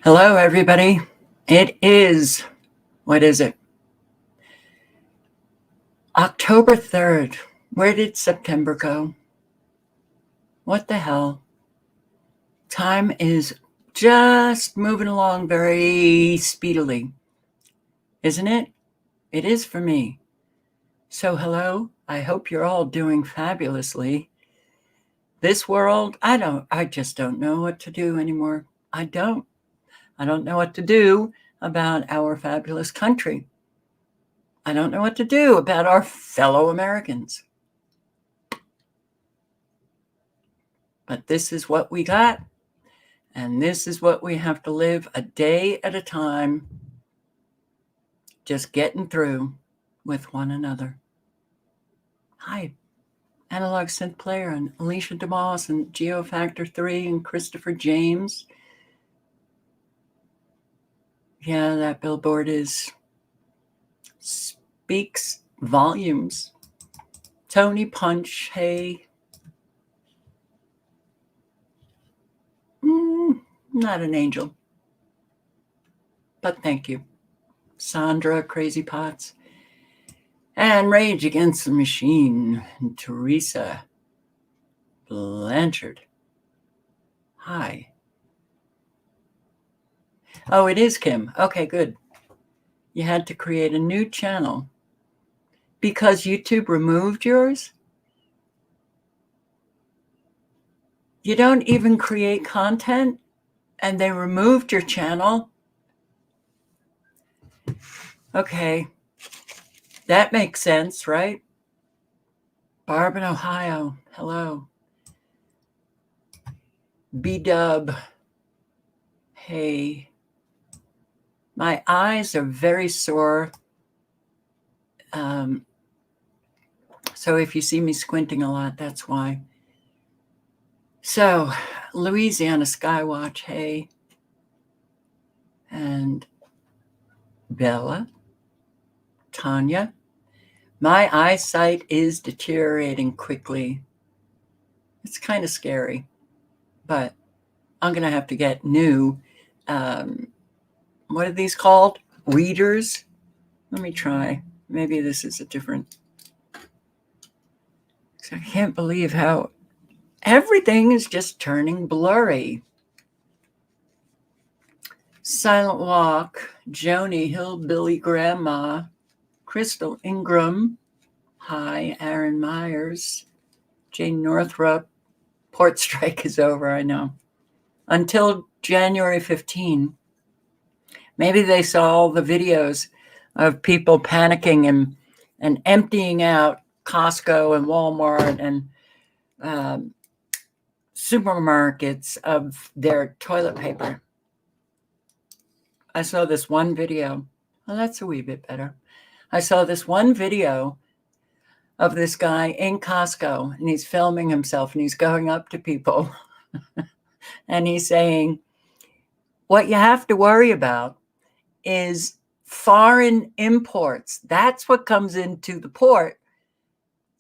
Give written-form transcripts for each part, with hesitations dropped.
Hello, everybody. It is, what is it? October 3rd. Where did September go? What the hell? Time is just moving along very speedily, isn't it? It is for me. So, hello. I hope you're all doing fabulously. This world, I just don't know what to do anymore. I don't know what to do about our fabulous country. I don't know what to do about our fellow Americans. But this is what we got, and this is what we have to live a day at a time, just getting through with one another. Hi, Analog Synth Player and Alicia DeMoss and Geofactor 3 and Christopher James. Yeah, that billboard speaks volumes. Tony Punch, hey. Not an angel, but thank you. Sandra, Crazy Pots, and Rage Against the Machine, and Teresa Blanchard. Hi. Oh, it is Kim. Okay, good. You had to create a new channel because YouTube removed yours? You don't even create content and they removed your channel? Okay. That makes sense, right? Barb in Ohio. Hello. B-Dub. Hey. My eyes are very sore. So if you see me squinting a lot, that's why. So, Louisiana Skywatch, hey. And Bella, Tanya. My eyesight is deteriorating quickly. It's kind of scary, but I'm going to have to get new, what are these called? Readers? Let me try. Maybe this is a different. I can't believe how everything is just turning blurry. Silent Walk, Joni, Hillbilly Grandma, Crystal Ingram, hi, Aaron Myers, Jane Northrup. Port strike is over, I know. Until January 15. Maybe they saw all the videos of people panicking and emptying out Costco and Walmart and supermarkets of their toilet paper. I saw this one video. Well, that's a wee bit better. I saw this one video of this guy in Costco, and he's filming himself, and he's going up to people, and he's saying, what you have to worry about is foreign imports. That's what comes into the port.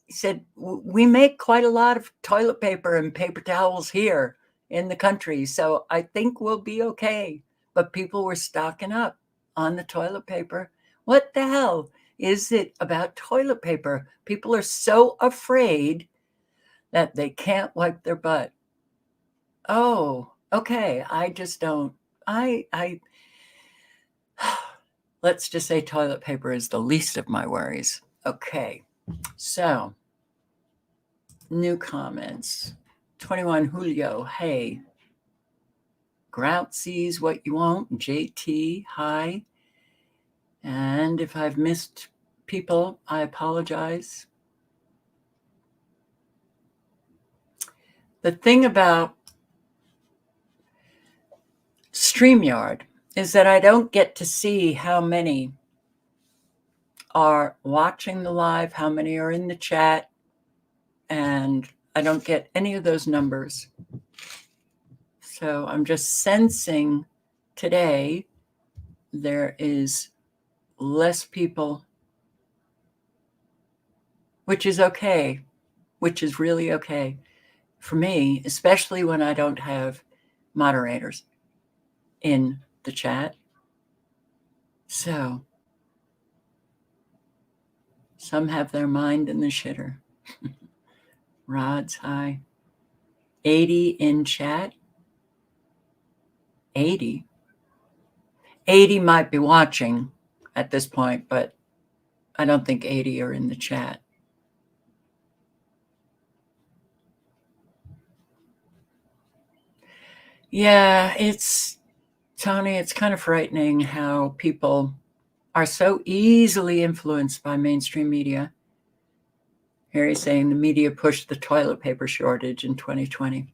He said, we make quite a lot of toilet paper and paper towels here in the country, so I think we'll be okay. But people were stocking up on the toilet paper. What the hell is it about toilet paper? People are so afraid that they can't wipe their butt. Oh, okay. I just don't. Let's just say toilet paper is the least of my worries. Okay. So, new comments. 21 Julio, hey. Grout sees what you want. JT, hi. And if I've missed people, I apologize. The thing about StreamYard is that I don't get to see how many are watching the live, how many are in the chat, and I don't get any of those numbers. So I'm just sensing today there is less people, which is okay, which is really okay for me, especially when I don't have moderators in the chat. So some have their mind in the shitter. Rod's high. 80 in chat. 80. 80 might be watching at this point, but I don't think 80 are in the chat. Yeah, Tony, it's kind of frightening how people are so easily influenced by mainstream media. Here he's saying the media pushed the toilet paper shortage in 2020.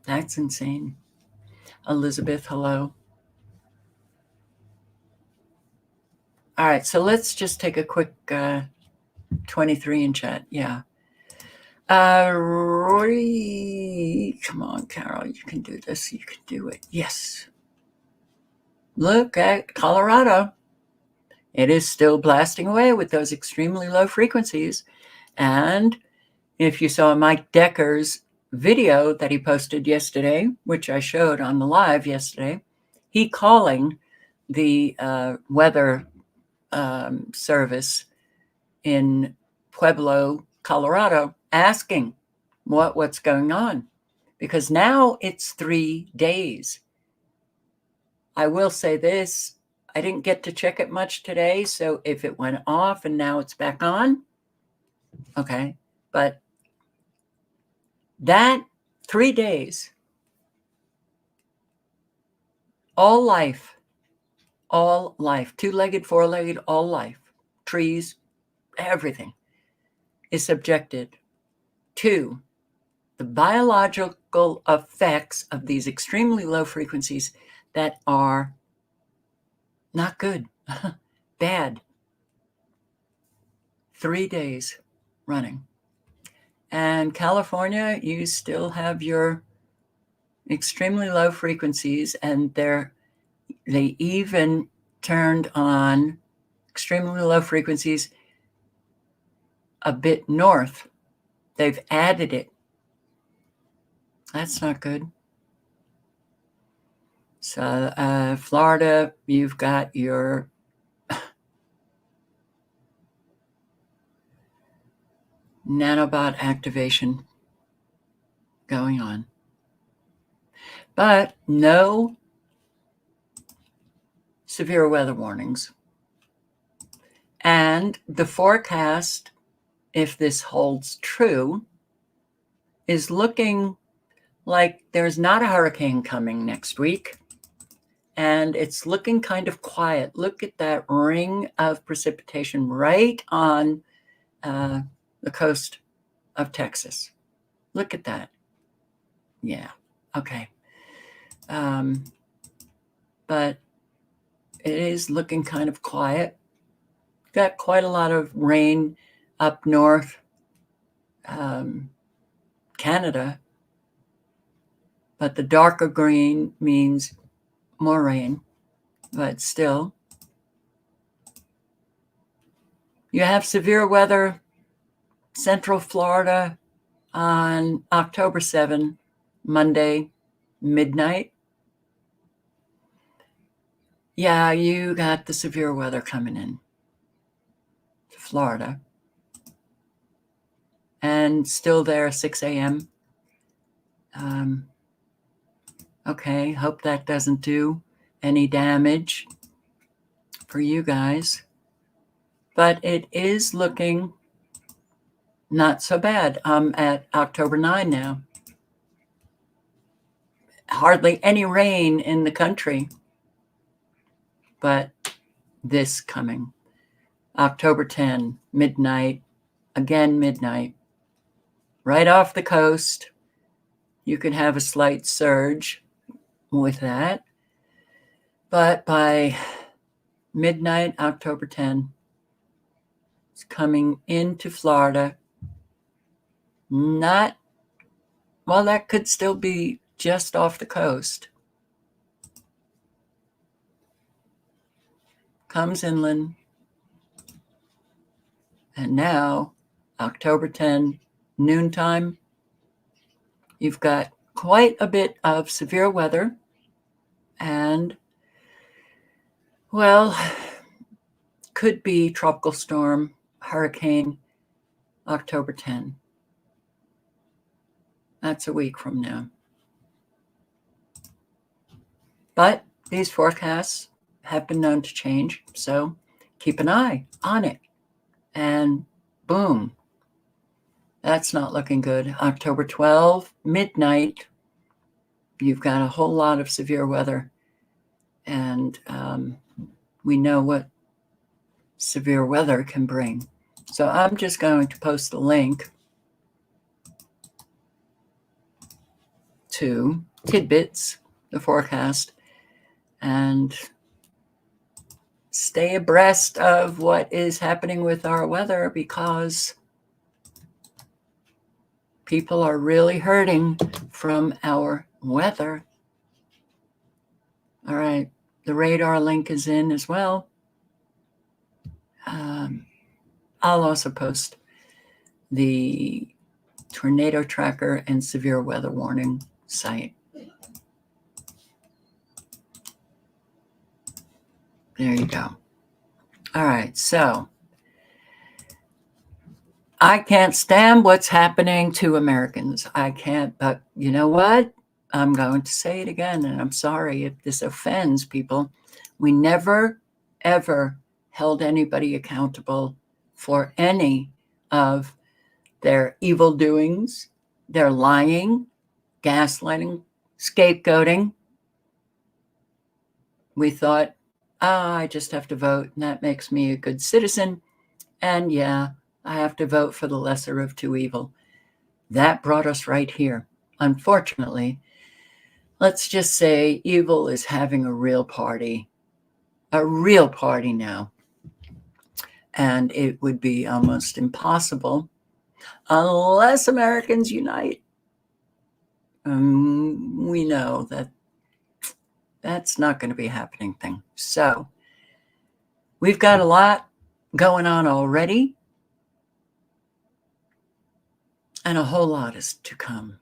That's insane. Elizabeth, hello. All right, so let's just take a quick 23 in chat. Yeah. Roy, come on, Carol, you can do this. You can do it. Yes. Look at Colorado. It is still blasting away with those extremely low frequencies. And if you saw Mike Decker's video that he posted yesterday, which I showed on the live yesterday, he calling the weather service in Pueblo, Colorado, asking what's going on, because now it's 3 days. I will say this, I didn't get to check it much today, so if it went off and now it's back on, okay, but that 3 days, all life, two-legged, four-legged, all life, trees, everything is subjected to the biological effects of these extremely low frequencies that are not good, bad. 3 days running. And California, you still have your extremely low frequencies, and they even turned on extremely low frequencies a bit north. They've added it. That's not good. So Florida, you've got your nanobot activation going on. But no severe weather warnings. And the forecast, if this holds true, is looking like there's not a hurricane coming next week. And it's looking kind of quiet. Look at that ring of precipitation right on the coast of Texas. Look at that. Yeah, okay. But it is looking kind of quiet. Got quite a lot of rain up north, Canada, but the darker green means more rain, but still. You have severe weather, Central Florida on October 7, Monday, midnight. Yeah, you got the severe weather coming in to Florida. And still there, 6 a.m. Okay, hope that doesn't do any damage for you guys. But it is looking not so bad. I'm at October 9 now. Hardly any rain in the country, but this coming. October 10, midnight, again midnight. Right off the coast, you can have a slight surge with that. But by midnight, October 10, it's coming into Florida. That could still be just off the coast. Comes inland. And now, October 10, noontime, you've got quite a bit of severe weather. And, well, could be tropical storm, hurricane, October 10. That's a week from now. But these forecasts have been known to change, so keep an eye on it. And boom, that's not looking good. October 12, midnight, you've got a whole lot of severe weather. And we know what severe weather can bring. So I'm just going to post a link to Tidbits, the forecast, and stay abreast of what is happening with our weather, because people are really hurting from our weather. All right, the radar link is in as well. I'll also post the tornado tracker and severe weather warning site. There you go. All right, so I can't stand what's happening to Americans. I can't, but you know what? I'm going to say it again, and I'm sorry if this offends people. We never, ever held anybody accountable for any of their evil doings, their lying, gaslighting, scapegoating. We thought, I just have to vote, and that makes me a good citizen. And yeah, I have to vote for the lesser of two evil. That brought us right here. Unfortunately, let's just say evil is having a real party now. And it would be almost impossible unless Americans unite. We know that that's not going to be a happening thing. So we've got a lot going on already, and a whole lot is to come.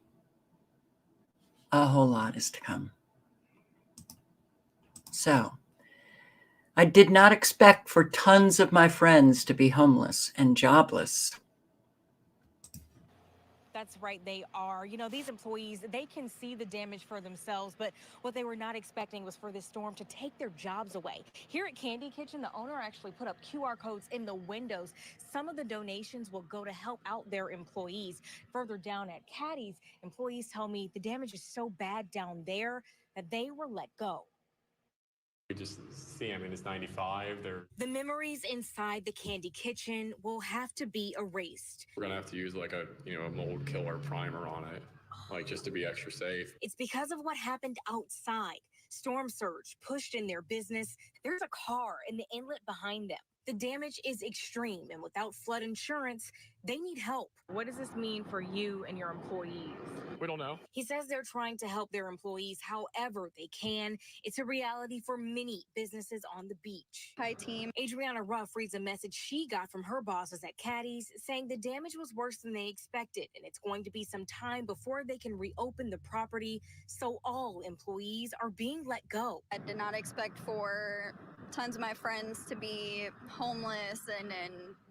A whole lot is to come. So I did not expect for tons of my friends to be homeless and jobless. That's right, they are. You know, these employees, they can see the damage for themselves, but what they were not expecting was for this storm to take their jobs away. Here at Candy Kitchen, the owner actually put up QR codes in the windows. Some of the donations will go to help out their employees. Further down at Caddy's, employees tell me the damage is so bad down there that they were let go. We just see, I mean, it's 95. The memories inside the Candy Kitchen will have to be erased. We're gonna have to use like a mold killer primer on it, like just to be extra safe. It's because of what happened outside. Storm surge pushed in their business. There's a car in the inlet behind them. The damage is extreme, and without flood insurance, they need help. What does this mean for you and your employees? We don't know. He says they're trying to help their employees however they can. It's a reality for many businesses on the beach. Hi, team. Adriana Ruff reads a message she got from her bosses at Caddy's saying the damage was worse than they expected, and it's going to be some time before they can reopen the property, so all employees are being let go. I did not expect for tons of my friends to be homeless and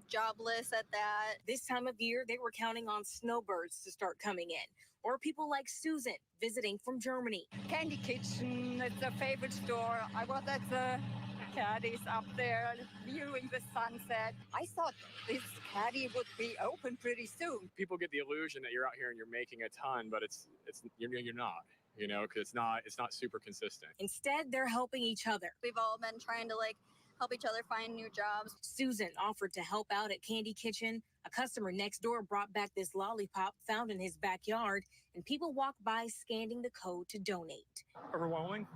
jobless at that. This time of year, they were counting on snowbirds to start coming in, or people like Susan visiting from Germany. Candy Kitchen, it's a favorite store. I was at the Caddies up there viewing the sunset. I thought this caddy would be open pretty soon. People get the illusion that you're out here and you're making a ton, but you're not. You know, because it's not super consistent. Instead, they're helping each other. We've all been trying to help each other find new jobs. Susan offered to help out at Candy Kitchen. A customer next door brought back this lollipop found in his backyard, and people walked by scanning the code to donate. Overwhelming.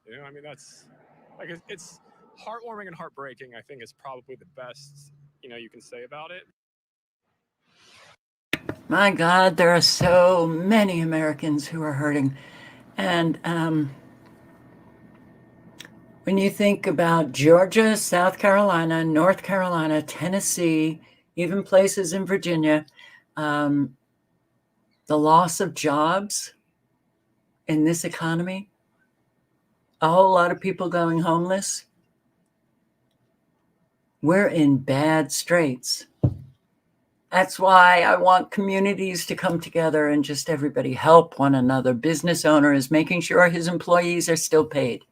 You know, I mean, that's like it's heartwarming and heartbreaking. I think is probably the best you can say about it. My God, there are so many Americans who are hurting. And when you think about Georgia, South Carolina, North Carolina, Tennessee, even places in Virginia, the loss of jobs in this economy, a whole lot of people going homeless, we're in bad straits. That's why I want communities to come together and just everybody help one another. Business owner is making sure his employees are still paid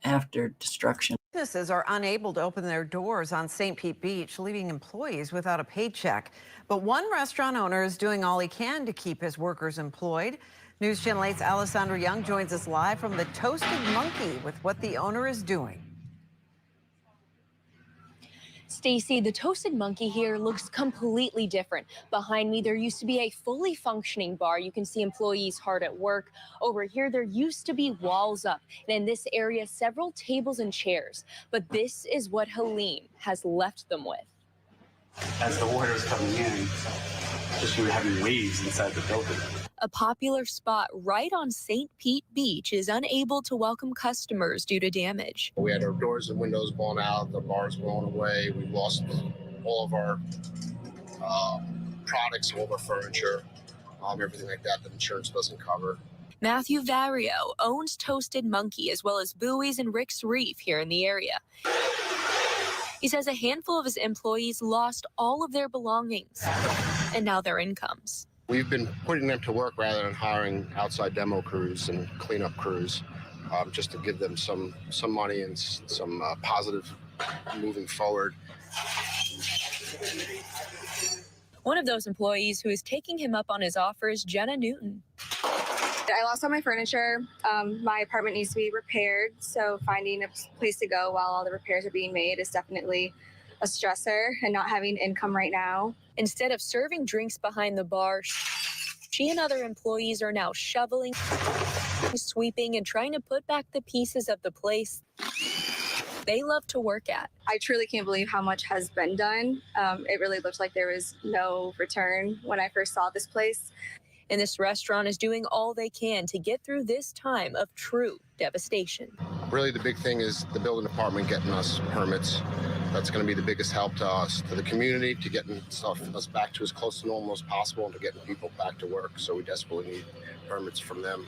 after destruction. Businesses are unable to open their doors on St. Pete Beach, leaving employees without a paycheck. But one restaurant owner is doing all he can to keep his workers employed. News Channel 8's Alessandra Young joins us live from the Toasted Monkey with what the owner is doing. Stacy, the Toasted Monkey here looks completely different. Behind me, there used to be a fully functioning bar. You can see employees hard at work. Over here, there used to be walls up. And in this area, several tables and chairs. But this is what Helene has left them with. As the water is coming in, just you having waves inside the building. A popular spot right on St. Pete Beach is unable to welcome customers due to damage. We had our doors and windows blown out, the bars blown away. We lost all of our products, all of our furniture, everything like that that insurance doesn't cover. Matthew Vario owns Toasted Monkey as well as Bowie's and Rick's Reef here in the area. He says a handful of his employees lost all of their belongings and now their incomes. We've been putting them to work rather than hiring outside demo crews and cleanup crews, just to give them some money and some positive moving forward. One of those employees who is taking him up on his offer is Jenna Newton. I lost all my furniture. My apartment needs to be repaired, so finding a place to go while all the repairs are being made is definitely a stressor, and not having income right now. Instead of serving drinks behind the bar, she and other employees are now shoveling, sweeping, and trying to put back the pieces of the place they love to work at. I truly can't believe how much has been done. It really looked like there was no return when I first saw this place. And this restaurant is doing all they can to get through this time of true devastation. Really, the big thing is the building department getting us permits. That's going to be the biggest help to us, to the community, to getting us back to as close to normal as possible and to getting people back to work. So we desperately need permits from them.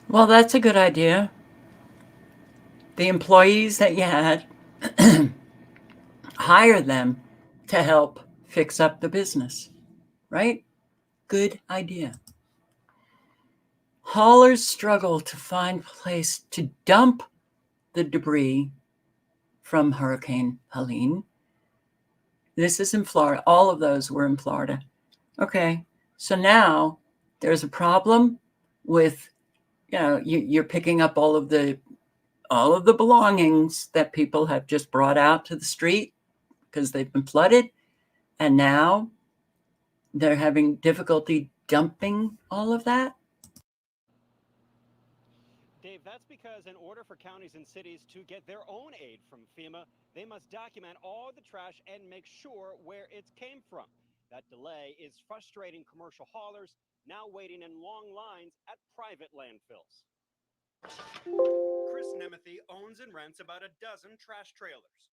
Well, that's a good idea. The employees that you had, hire them to help fix up the business, right? Good idea. Haulers struggle to find a place to dump the debris from Hurricane Helene. This is in Florida. All of those were in Florida. Okay, so now there's a problem with, you're picking up all of the belongings that people have just brought out to the street because they've been flooded, and now they're having difficulty dumping all of that. Dave, that's because in order for counties and cities to get their own aid from FEMA, they must document all the trash and make sure where it came from. That delay is frustrating commercial haulers now waiting in long lines at private landfills. Chris Nemeth owns and rents about a dozen trash trailers.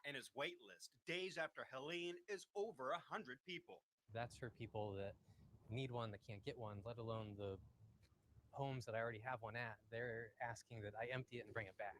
And his wait list days after Helene is over 100 people. That's for people that need one that can't get one, let alone the homes that I already have one at. They're asking that I empty it and bring it back.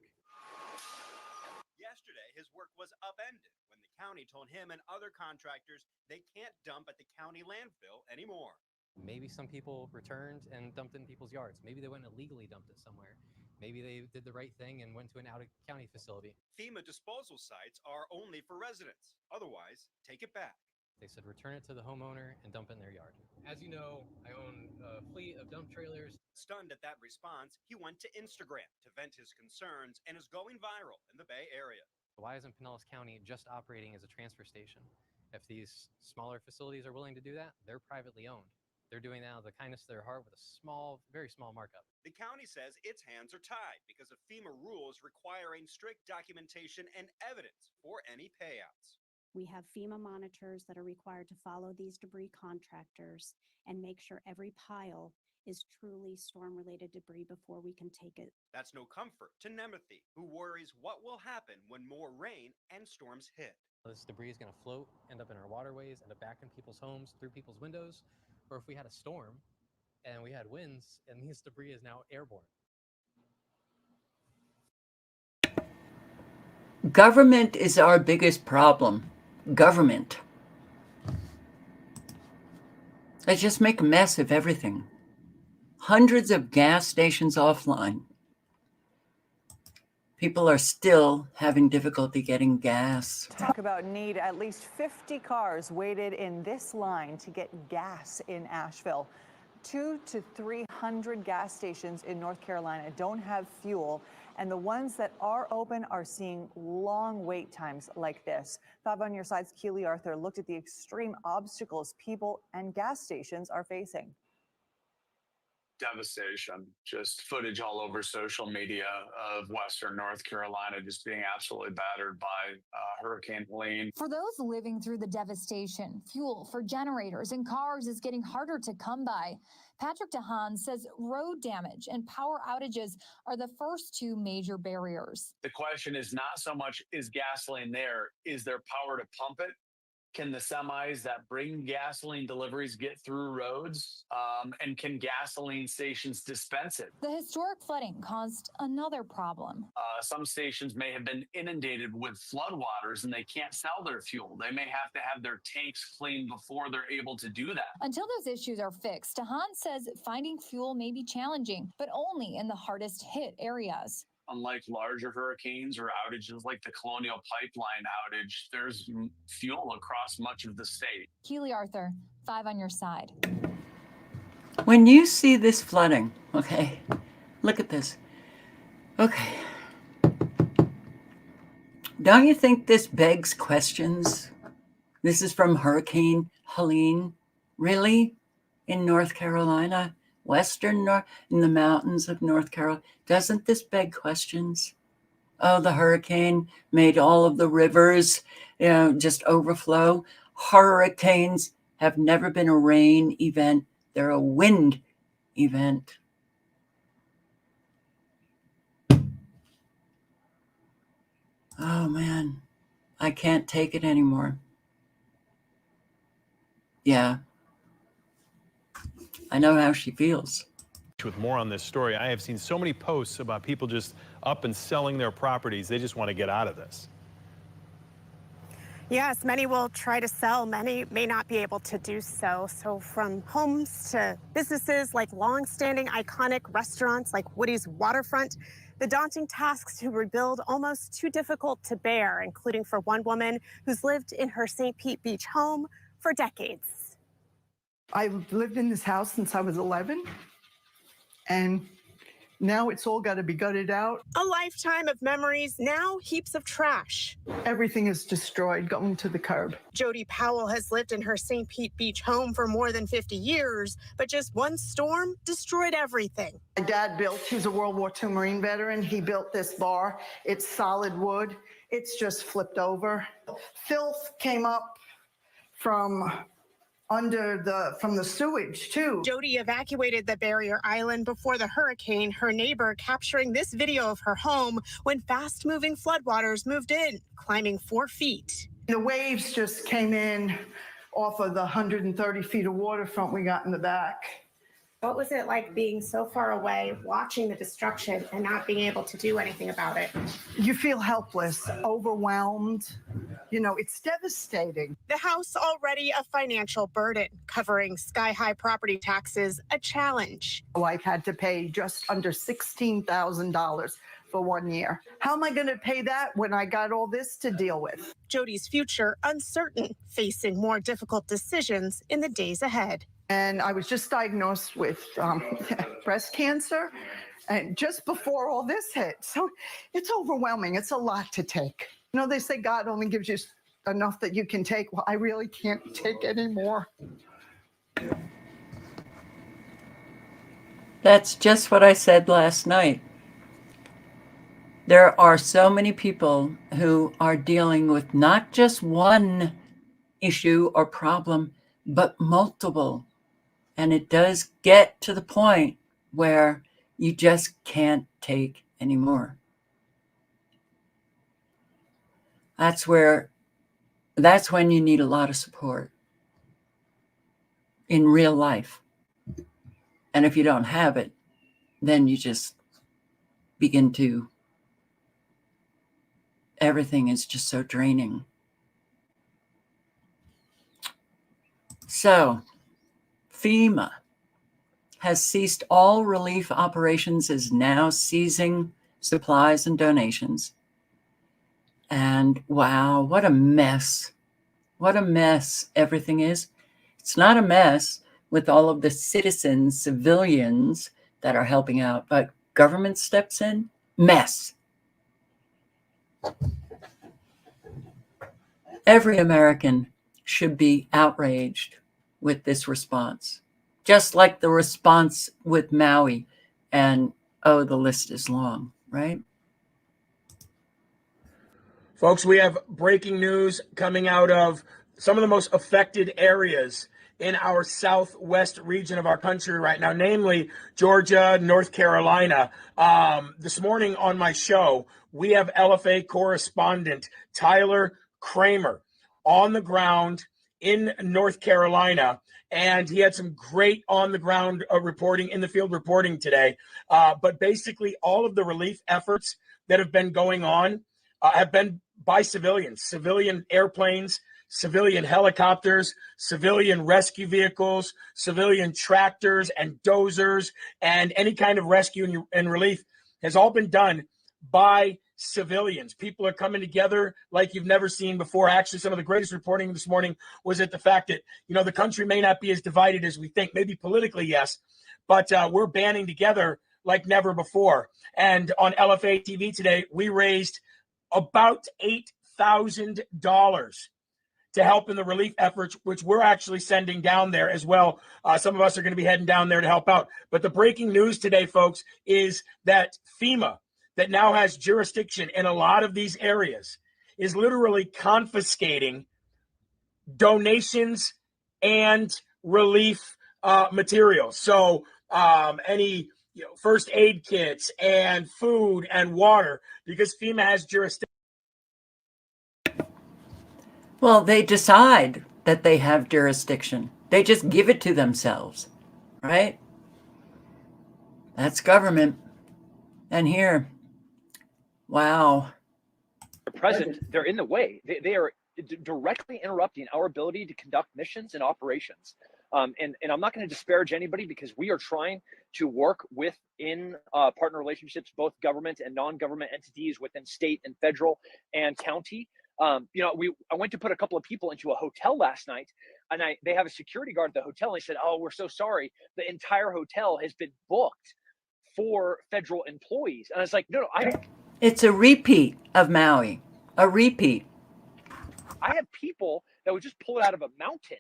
Yesterday, his work was upended when the county told him and other contractors they can't dump at the county landfill anymore. Maybe some people returned and dumped it in people's yards. Maybe they went and illegally dumped it somewhere. Maybe they did the right thing and went to an out-of-county facility. FEMA disposal sites are only for residents. Otherwise, take it back. They said return it to the homeowner and dump it in their yard. As you know, I own a fleet of dump trailers. Stunned at that response, he went to Instagram to vent his concerns and is going viral in the Bay Area. Why isn't Pinellas County just operating as a transfer station? If these smaller facilities are willing to do that, they're privately owned. They're doing that out of the kindness of their heart with a small, very small markup. The county says its hands are tied because of FEMA rules requiring strict documentation and evidence for any payouts. We have FEMA monitors that are required to follow these debris contractors and make sure every pile is truly storm-related debris before we can take it. That's no comfort to Nemeth, who worries what will happen when more rain and storms hit. This debris is going to float, end up in our waterways, end up back in people's homes, through people's windows. Or if we had a storm and we had winds and this debris is now airborne. Government is our biggest problem. Government. They just make a mess of everything. Hundreds of gas stations offline. People are still having difficulty getting gas. Talk about need. At least 50 cars waited in this line to get gas in Asheville. 200 to 300 gas stations in North Carolina don't have fuel, and the ones that are open are seeing long wait times like this. 5 on Your Side's Keely Arthur looked at the extreme obstacles people and gas stations are facing. Devastation, just footage all over social media of Western North Carolina just being absolutely battered by Hurricane Helene. For those living through the devastation, fuel for generators and cars is getting harder to come by. Patrick DeHaan says road damage and power outages are the first two major barriers. The question is not so much, is gasoline there? Is there power to pump it? Can the semis that bring gasoline deliveries get through roads? And can gasoline stations dispense it? The historic flooding caused another problem. Some stations may have been inundated with floodwaters and they can't sell their fuel. They may have to have their tanks cleaned before they're able to do that. Until those issues are fixed, DeHaan says finding fuel may be challenging, but only in the hardest hit areas. Unlike larger hurricanes or outages like the Colonial Pipeline outage, there's fuel across much of the state. Keely Arthur, 5 on Your Side. When you see this flooding, okay, look at this. Okay. Don't you think this begs questions? This is from Hurricane Helene. Really? In North Carolina? In the mountains of North Carolina? Doesn't this beg questions? Oh, the hurricane made all of the rivers, just overflow. Hurricanes have never been a rain event. They're a wind event. Oh, man. I can't take it anymore. Yeah. I know how she feels. With more on this story, I have seen so many posts about people just up and selling their properties. They just want to get out of this. Yes, many will try to sell. Many may not be able to do so. So from homes to businesses like long-standing iconic restaurants like Woody's Waterfront, the daunting tasks to rebuild almost too difficult to bear, including for one woman who's lived in her St. Pete Beach home for decades. I've lived in this house since I was 11, and now it's all got to be gutted out. A lifetime of memories, now heaps of trash. Everything is destroyed, going to the curb. Jody Powell has lived in her St. Pete Beach home for more than 50 years, but just one storm destroyed everything. My dad built, he's a World War II Marine veteran. He built this bar. It's solid wood. It's just flipped over. Filth came up from the sewage too. Jody evacuated the barrier island before the hurricane, her neighbor capturing this video of her home when fast-moving floodwaters moved in, climbing 4 feet. The waves just came in off of the 130 feet of waterfront we got in the back. What was it like being so far away, watching the destruction and not being able to do anything about it? You feel helpless, overwhelmed. You know, it's devastating. The house already a financial burden, covering sky-high property taxes, a challenge. I had to pay just under $16,000 for 1 year. How am I going to pay that when I got all this to deal with? Jody's future uncertain, facing more difficult decisions in the days ahead. And I was just diagnosed with breast cancer, and just before all this hit. So it's overwhelming. It's a lot to take. You know, they say God only gives you enough that you can take. Well, I really can't take any more. That's just what I said last night. There are so many people who are dealing with not just one issue or problem, but multiple. And it does get to the point where you just can't take anymore. That's where that's when you need a lot of support in real life. And if you don't have it, then you just begin to, everything is just so draining. So FEMA has ceased all relief operations, is now seizing supplies and donations. And wow, what a mess. What a mess everything is. It's not a mess with all of the citizens, civilians that are helping out, but government steps in, mess. Every American should be outraged with this response, just like the response with Maui. And oh, the list is long, right? Folks, we have breaking news coming out of some of the most affected areas in our southwest region of our country right now, namely Georgia, North Carolina. This morning on my show, we have LFA correspondent Tyler Kramer on the ground in North Carolina, and he had some great on-the-ground reporting, in the field reporting today. But basically, all of the relief efforts that have been going on have been by civilians, civilian airplanes, civilian helicopters, civilian rescue vehicles, civilian tractors and dozers, and any kind of rescue and relief has all been done by civilians. People are coming together like you've never seen before. Actually, some of the greatest reporting this morning was at the fact that, the country may not be as divided as we think. Maybe politically, yes, but we're banding together like never before. And on LFA TV today, we raised about $8,000 to help in the relief efforts, which we're actually sending down there as well. Some of us are going to be heading down there to help out. But the breaking news today, folks, is that FEMA, that now has jurisdiction in a lot of these areas, is literally confiscating donations and relief materials. So any first aid kits and food and water, because FEMA has jurisdiction. Well, they decide that they have jurisdiction. They just give it to themselves, right? That's government. And here, wow. They're present, they're in the way. They are directly interrupting our ability to conduct missions and operations. And I'm not going to disparage anybody, because we are trying to work within partner relationships, both government and non-government entities within state and federal and county. I went to put a couple of people into a hotel last night, and they have a security guard at the hotel. And they said, "Oh, we're so sorry. The entire hotel has been booked for federal employees." And I was like, no, it's a repeat of Maui, a repeat. I have people that would just pull it out of a mountain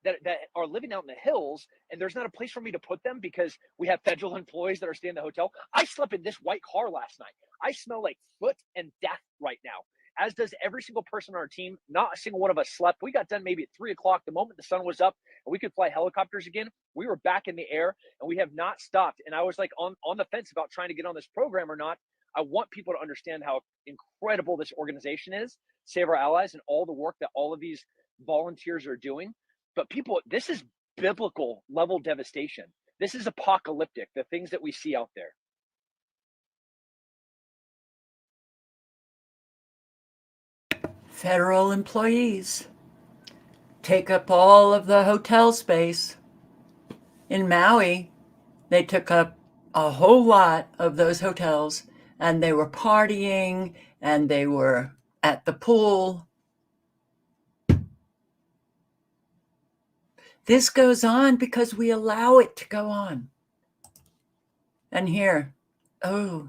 that are living out in the hills, and there's not a place for me to put them because we have federal employees that are staying in the hotel. I slept in this white car last night. I smell like foot and death right now, as does every single person on our team. Not a single one of us slept. We got done maybe at 3 o'clock. The moment the sun was up and we could fly helicopters again, we were back in the air, and we have not stopped. And I was like on the fence about trying to get on this program or not. I want people to understand how incredible this organization is, Save Our Allies, and all the work that all of these volunteers are doing. But people, this is biblical level devastation. This is apocalyptic, the things that we see out there. Federal employees take up all of the hotel space. In Maui, they took up a whole lot of those hotels, and they were partying, and they were at the pool. This goes on because we allow it to go on. And here, okay,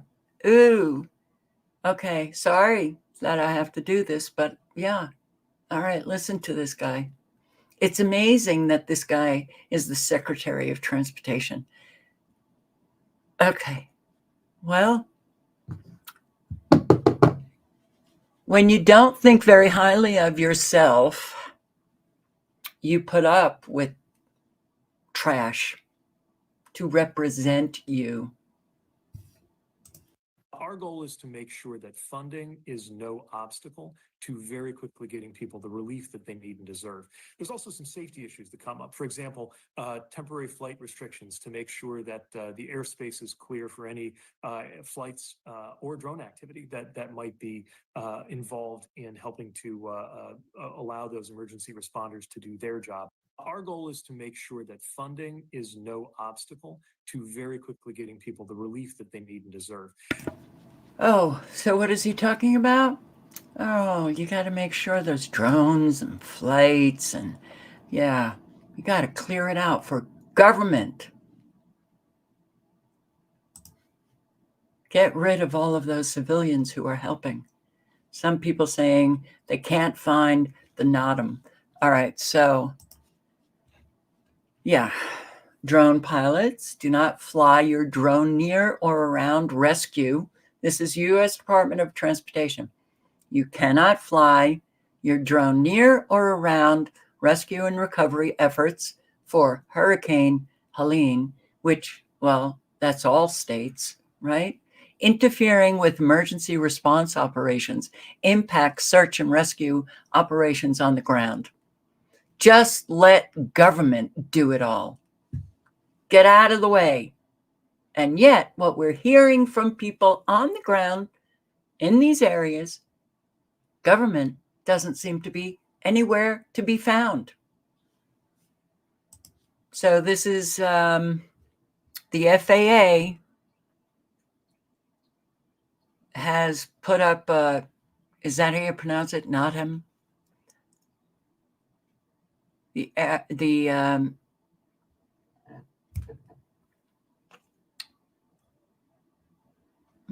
sorry that I have to do this, but yeah. All right, listen to this guy. It's amazing that this guy is the Secretary of Transportation. Okay, well, when you don't think very highly of yourself, you put up with trash to represent you. Our goal is to make sure that funding is no obstacle to very quickly getting people the relief that they need and deserve. There's also some safety issues that come up. For example, temporary flight restrictions to make sure that the airspace is clear for any flights or drone activity that might be involved in helping to allow those emergency responders to do their job. Our goal is to make sure that funding is no obstacle to very quickly getting people the relief that they need and deserve. Oh, so what is he talking about? Oh, you got to make sure there's drones and flights and, yeah, you got to clear it out for government. Get rid of all of those civilians who are helping. Some people saying they can't find the NOTAM. All right, so, yeah. Drone pilots, do not fly your drone near or around rescue. This is U.S. Department of Transportation. You cannot fly your drone near or around rescue and recovery efforts for Hurricane Helene, which, well, that's all states, right? Interfering with emergency response operations impacts search and rescue operations on the ground. Just let government do it all. Get out of the way. And yet, what we're hearing from people on the ground in these areas, government doesn't seem to be anywhere to be found. So this is the FAA has put up, is that how you pronounce it? NOTAM?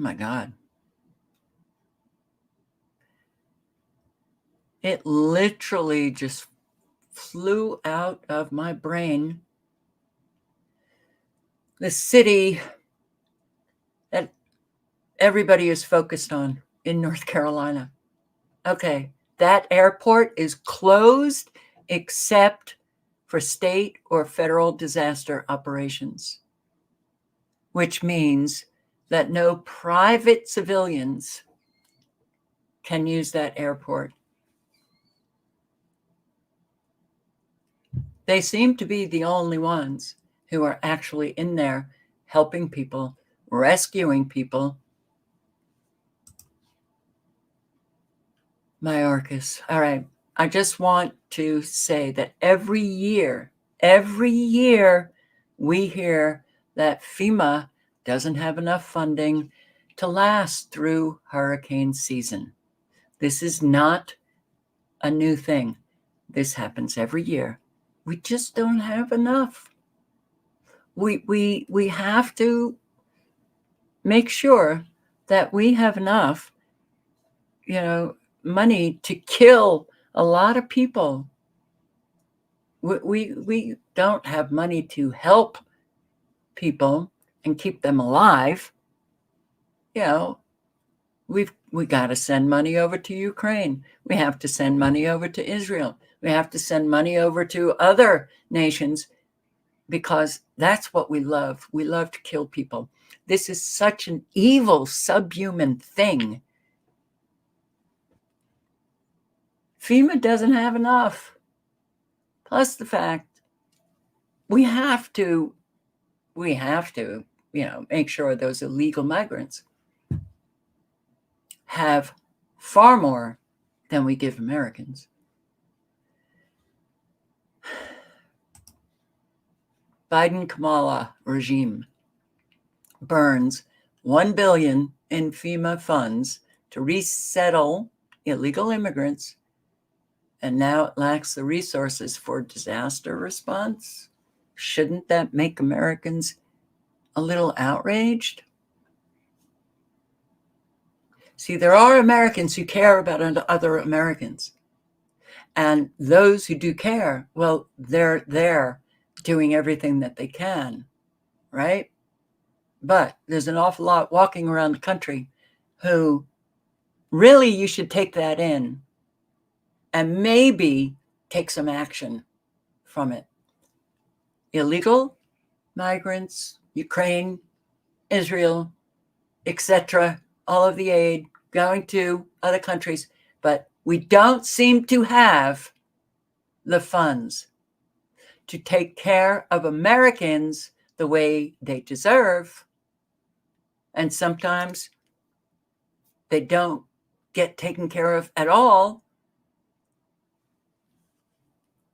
Oh my God. It literally just flew out of my brain. The city that everybody is focused on in North Carolina. Okay, that airport is closed except for state or federal disaster operations, which means that no private civilians can use that airport. They seem to be the only ones who are actually in there helping people, rescuing people. Mayorkas. All right. I just want to say that every year, we hear that FEMA doesn't have enough funding to last through hurricane season. This is not a new thing. This happens every year. We just don't have enough. We have to make sure that we have enough, money to kill a lot of people. We don't have money to help people and keep them alive. We got to send money over to Ukraine. We have to send money over to Israel. We have to send money over to other nations because that's what we love. We love to kill people. This is such an evil, subhuman thing. FEMA doesn't have enough. Plus the fact we have to, make sure those illegal migrants have far more than we give Americans. Biden-Kamala regime burns $1 billion in FEMA funds to resettle illegal immigrants, and now it lacks the resources for disaster response. Shouldn't that make Americans a little outraged? See, there are Americans who care about other Americans. And those who do care, well, they're there doing everything that they can, right? But there's an awful lot walking around the country who really you should take that in and maybe take some action from it. Illegal migrants, Ukraine, Israel, etc., all of the aid going to other countries, but we don't seem to have the funds to take care of Americans the way they deserve. And sometimes they don't get taken care of at all.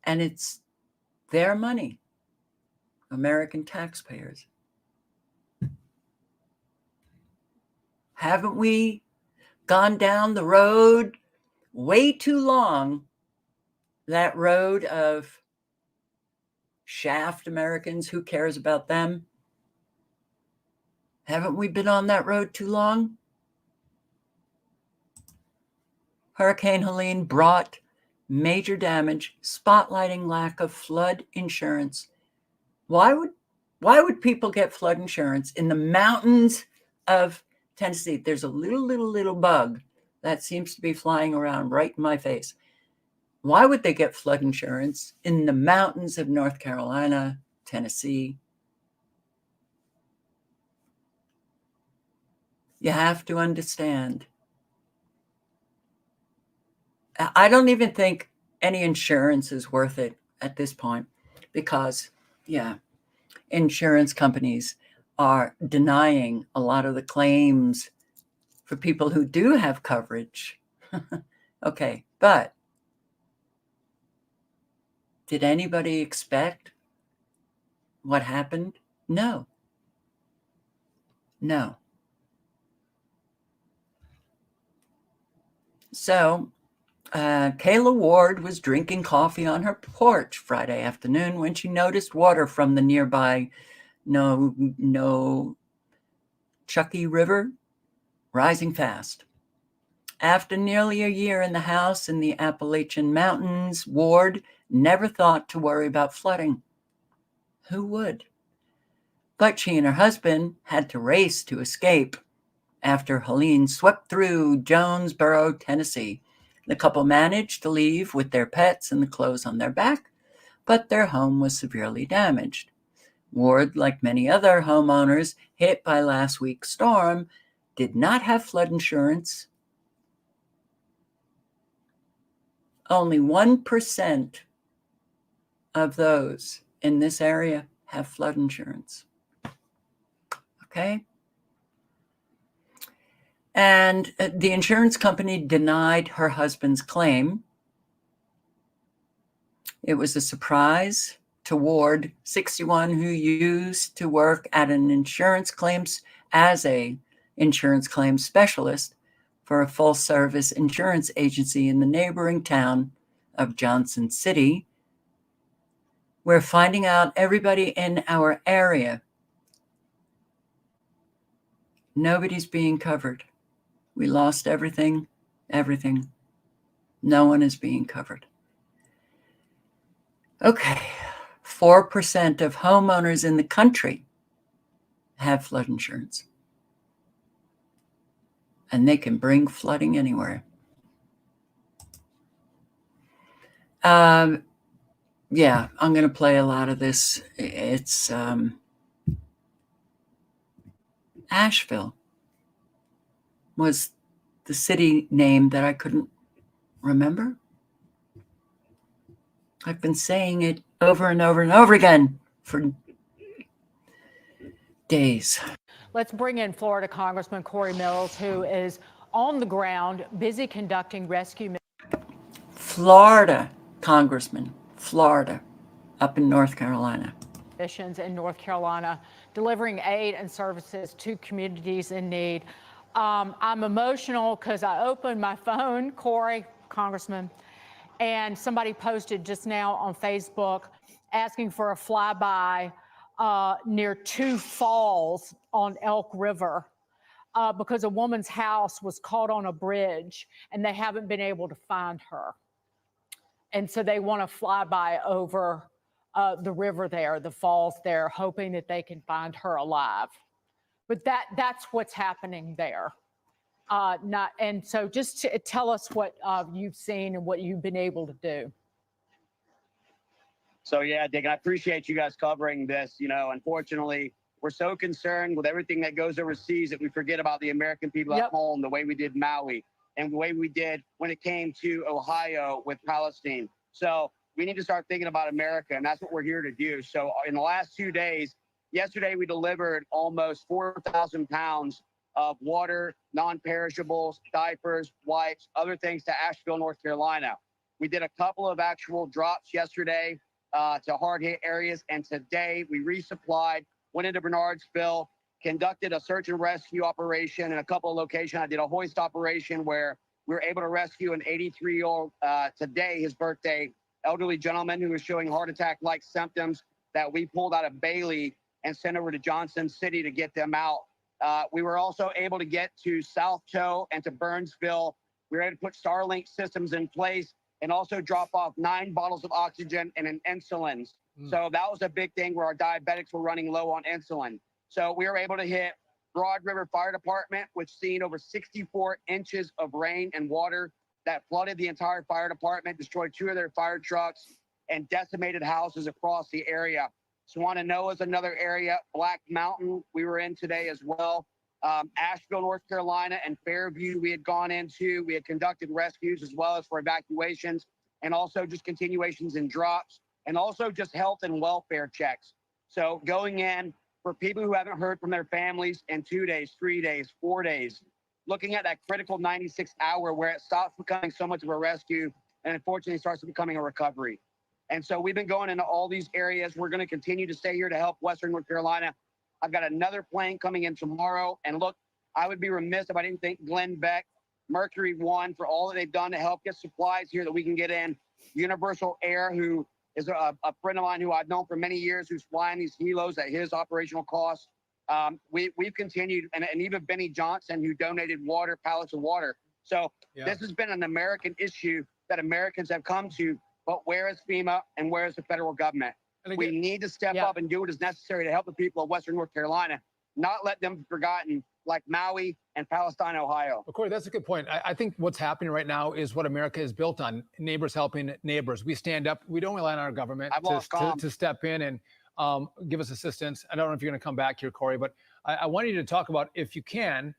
And it's their money, American taxpayers. Haven't we gone down the road way too long, that road of shaft Americans, who cares about them? Haven't we been on that road too long? Hurricane Helene brought major damage, spotlighting lack of flood insurance. Why would people get flood insurance in the mountains of Tennessee? There's a little bug that seems to be flying around right in my face. Why would they get flood insurance in the mountains of North Carolina, Tennessee? You have to understand. I don't even think any insurance is worth it at this point because, insurance companies are denying a lot of the claims for people who do have coverage. Okay, but did anybody expect what happened? No. So, Kayla Ward was drinking coffee on her porch Friday afternoon when she noticed water from the nearby Chucky River rising fast. After nearly a year in the house in the Appalachian Mountains, Ward never thought to worry about flooding. Who would? But she and her husband had to race to escape after Helene swept through Jonesboro, Tennessee. The couple managed to leave with their pets and the clothes on their back, but their home was severely damaged. Ward, like many other homeowners hit by last week's storm, did not have flood insurance. Only 1% of those in this area have flood insurance. Okay? And the insurance company denied her husband's claim. It was a surprise to Ward, 61, who used to work at an insurance claims specialist for a full-service insurance agency in the neighboring town of Johnson City. We're finding out everybody in our area, nobody's being covered. We lost everything. No one is being covered. Okay, 4% of homeowners in the country have flood insurance. And they can bring flooding anywhere. I'm going to play a lot of this. It's Asheville was the city name that I couldn't remember. I've been saying it over and over and over again for days. Let's bring in Florida Congressman Corey Mills, who is on the ground, busy conducting rescue. Florida Congressman, Florida, up in North Carolina. Missions in North Carolina, delivering aid and services to communities in need. I'm emotional because I opened my phone, Corey, Congressman, and somebody posted just now on Facebook asking for a flyby near two falls on Elk River because a woman's house was caught on a bridge and they haven't been able to find her. And so they want to fly by over the river there, the falls there, hoping that they can find her alive. But that's what's happening there. And so just tell us what you've seen and what you've been able to do. So yeah, Dick, I appreciate you guys covering this. You know, unfortunately, we're so concerned with everything that goes overseas that we forget about the American people at home, the way we did Maui and the way we did when it came to Ohio with Palestine. So we need to start thinking about America, and that's what we're here to do. So in the last 2 days, yesterday we delivered almost 4,000 pounds of water, non-perishables, diapers, wipes, other things to Asheville, North Carolina. We did a couple of actual drops yesterday to hard-hit areas, and today we resupplied, went into Bernardsville, conducted a search and rescue operation in a couple of locations. I did a hoist operation where we were able to rescue an 83-year-old, today, his birthday, elderly gentleman who was showing heart attack-like symptoms that we pulled out of Bailey and sent over to Johnson City to get them out. We were also able to get to South Toe and to Burnsville. We were able to put Starlink systems in place and also drop off 9 bottles of oxygen and an insulin. So that was a big thing where our diabetics were running low on insulin. So we were able to hit Broad River Fire Department, which seen over 64 inches of rain and water that flooded the entire fire department, destroyed 2 of their fire trucks, and decimated houses across the area. Swananoa is another area. Black Mountain we were in today as well. Asheville, North Carolina, and Fairview we had gone into. We had conducted rescues as well as for evacuations, and also just continuations and drops, and also just health and welfare checks. So going in for people who haven't heard from their families in 2 days, 3 days, 4 days, looking at that critical 96 hour where it stops becoming so much of a rescue and unfortunately starts becoming a recovery. And so we've been going into all these areas. We're going to continue to stay here to help Western North Carolina. I've got another plane coming in tomorrow. And look, I would be remiss if I didn't thank Glenn Beck, Mercury One, for all that they've done to help get supplies here that we can get in. Universal Air, who is a friend of mine who I've known for many years, who's flying these helos at his operational cost. We've continued, and even Benny Johnson, who donated water, pallets of water. So this has been an American issue that Americans have come to. But where is FEMA and where is the federal government? We need to step up and do what is necessary to help the people of Western North Carolina, not let them be forgotten like Maui and Palestine, Ohio. Well, Corey, that's a good point. I think what's happening right now is what America is built on: neighbors helping neighbors. We stand up. We don't rely on our government to step in and give us assistance. I don't know if you're going to come back here, Corey, but I want you to talk about, if you can,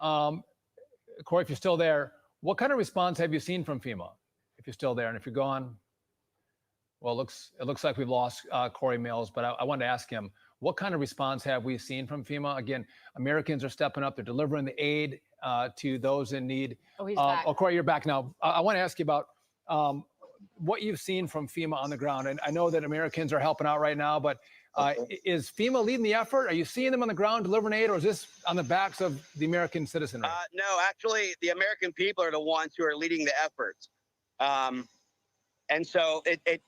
Corey, if you're still there, what kind of response have you seen from FEMA? If you're still there, and if you're gone, well, it looks like we've lost Corey Mills, but I wanted to ask him, what kind of response have we seen from FEMA? Again, Americans are stepping up. They're delivering the aid to those in need. Oh, he's back. Oh, Corey, you're back now. I want to ask you about what you've seen from FEMA on the ground. And I know that Americans are helping out right now, but is FEMA leading the effort? Are you seeing them on the ground delivering aid, or is this on the backs of the American citizenry? No, actually, the American people are the ones who are leading the efforts. And so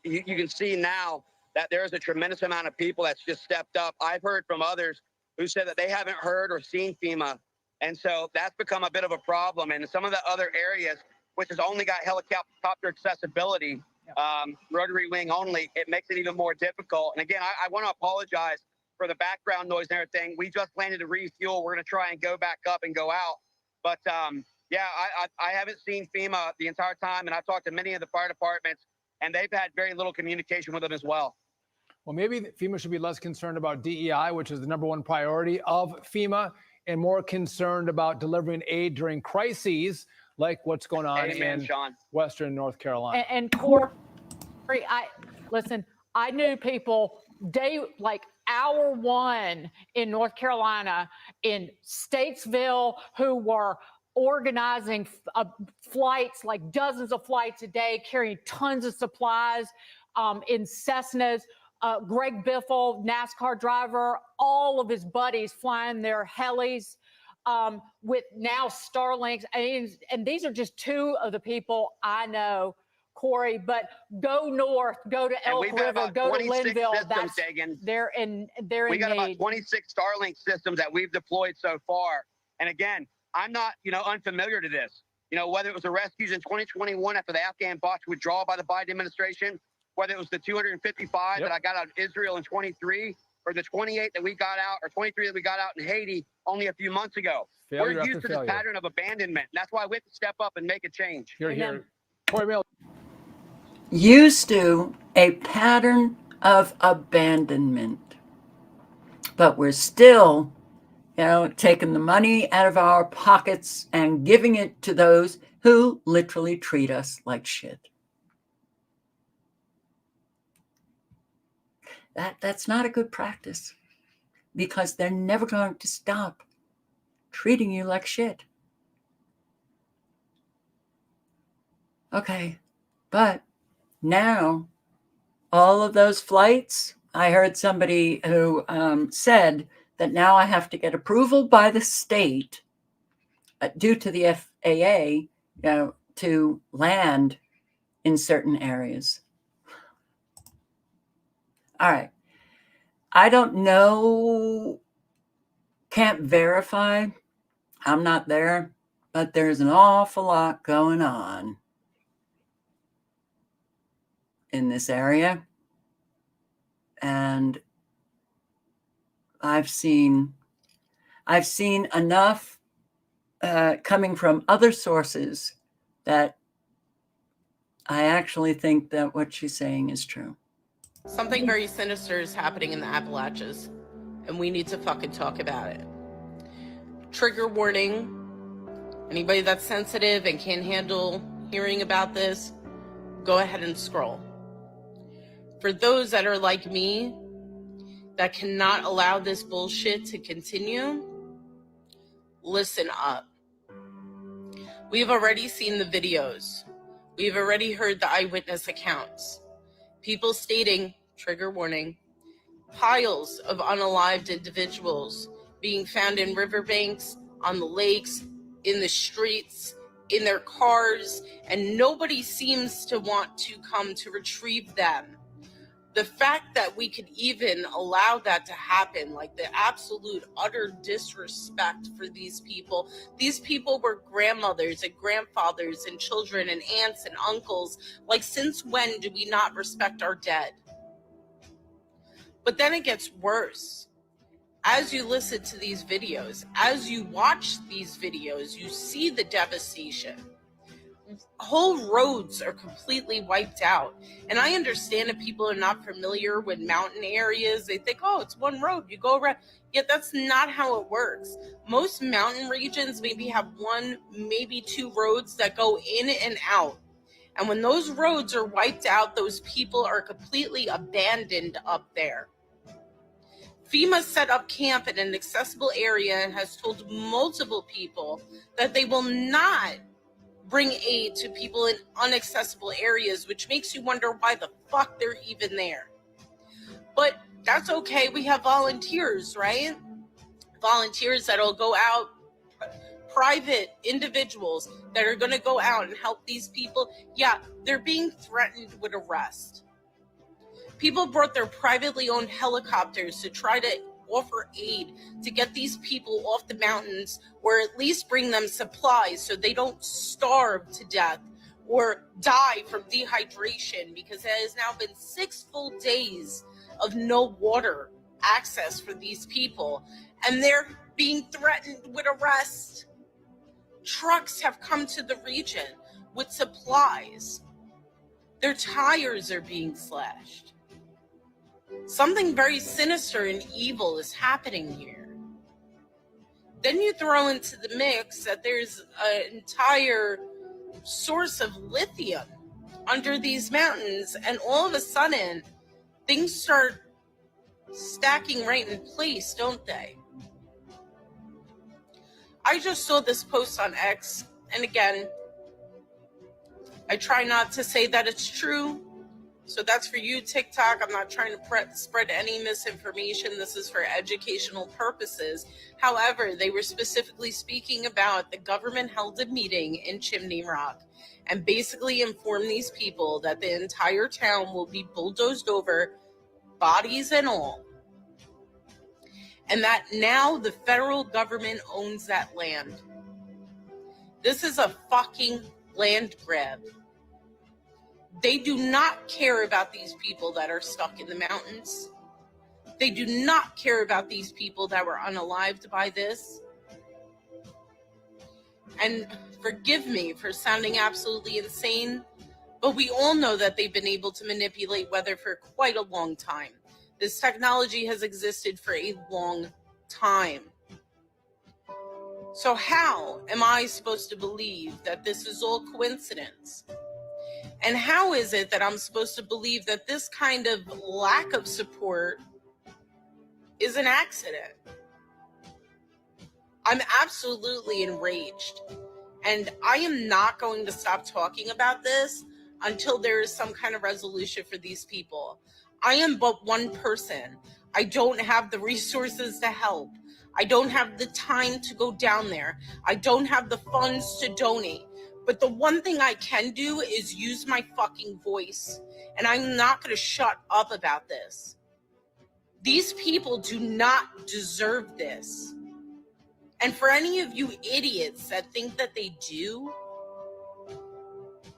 you can see now that there's a tremendous amount of people that's just stepped up. I've heard from others who said that they haven't heard or seen FEMA. And so that's become a bit of a problem. And some of the other areas, which has only got helicopter accessibility, rotary wing only, it makes it even more difficult. And again, I want to apologize for the background noise and everything. We just landed to refuel. We're going to try and go back up and go out. But yeah, I haven't seen FEMA the entire time, and I've talked to many of the fire departments, and they've had very little communication with them as well. Well, maybe FEMA should be less concerned about DEI, which is the #1 priority of FEMA, and more concerned about delivering aid during crises like what's going on in Western North Carolina. And Corey, listen, I knew people hour 1 in North Carolina, in Statesville, who were organizing flights, like dozens of flights a day, carrying tons of supplies in Cessnas. Greg Biffle, NASCAR driver, all of his buddies flying their helis with now Starlinks. And these are just 2 of the people I know, Corey, but go north, go to Elk River, go to Linville. They're in We got need. about 26 Starlink systems that we've deployed so far. And again, I'm not, unfamiliar to this. Whether it was the rescues in 2021 after the Afghan botched withdrawal by the Biden administration, whether it was the 255 that I got out of Israel in 23, or the 28 that we got out, or 23 that we got out in Haiti only a few months ago. Failure We're used to this failure. pattern of abandonment. That's why we have to step up and make a change. Here. Corey Mills. Used to a pattern of abandonment. but we're still, taking the money out of our pockets and giving it to those who literally treat us like shit. That's not a good practice, because they're never going to stop treating you like shit. Okay, but now all of those flights, I heard somebody who said that now I have to get approval by the state due to the FAA, to land in certain areas. All right. I don't know, can't verify. I'm not there, but there's an awful lot going on in this area. And I've seen enough coming from other sources that I actually think that what she's saying is true. Something very sinister is happening in the Appalachians, and we need to fucking talk about it. Trigger warning. Anybody that's sensitive and can't handle hearing about this, go ahead and scroll. For those that are like me, that cannot allow this bullshit to continue, listen up. We've already seen the videos. We've already heard the eyewitness accounts. People stating, trigger warning, piles of unalived individuals being found in riverbanks, on the lakes, in the streets, in their cars, and nobody seems to want to come to retrieve them. The fact that we could even allow that to happen, like the absolute utter disrespect for these people were grandmothers and grandfathers and children and aunts and uncles. Like, since when do we not respect our dead? But then it gets worse. As you listen to these videos, as you watch these videos, you see the devastation. Whole roads are completely wiped out. And I understand if people are not familiar with mountain areas, they think, oh, it's one road, you go around. Yet that's not how it works. Most mountain regions maybe have one, maybe two roads that go in and out. And when those roads are wiped out, those people are completely abandoned up there. FEMA set up camp in an accessible area and has told multiple people that they will not bring aid to people in inaccessible areas, which makes you wonder why the fuck they're even there. But that's okay. We have volunteers, right? Volunteers that'll go out, private individuals that are going to go out and help these people. Yeah, they're being threatened with arrest. People brought their privately owned helicopters to try to offer aid to get these people off the mountains, or at least bring them supplies so they don't starve to death or die from dehydration, because it has now been 6 full days of no water access for these people, and they're being threatened with arrest. Trucks have come to the region with supplies. Their tires are being slashed. Something very sinister and evil is happening here. Then you throw into the mix that there's an entire source of lithium under these mountains, and all of a sudden, things start stacking right in place, don't they? I just saw this post on X, and again, I try not to say that it's true. So that's for you, TikTok. I'm not trying to spread any misinformation. This is for educational purposes. However, they were specifically speaking about the government held a meeting in Chimney Rock and basically informed these people that the entire town will be bulldozed over, bodies and all. And that now the federal government owns that land. This is a fucking land grab. They do not care about these people that are stuck in the mountains. They do not care about these people that were unalived by this. And forgive me for sounding absolutely insane, but we all know that they've been able to manipulate weather for quite a long time. This technology has existed for a long time. So how am I supposed to believe that this is all coincidence? And how is it that I'm supposed to believe that this kind of lack of support is an accident? I'm absolutely enraged. And I am not going to stop talking about this until there is some kind of resolution for these people. I am but one person. I don't have the resources to help. I don't have the time to go down there. I don't have the funds to donate. But the one thing I can do is use my fucking voice. And I'm not going to shut up about this. These people do not deserve this. And for any of you idiots that think that they do,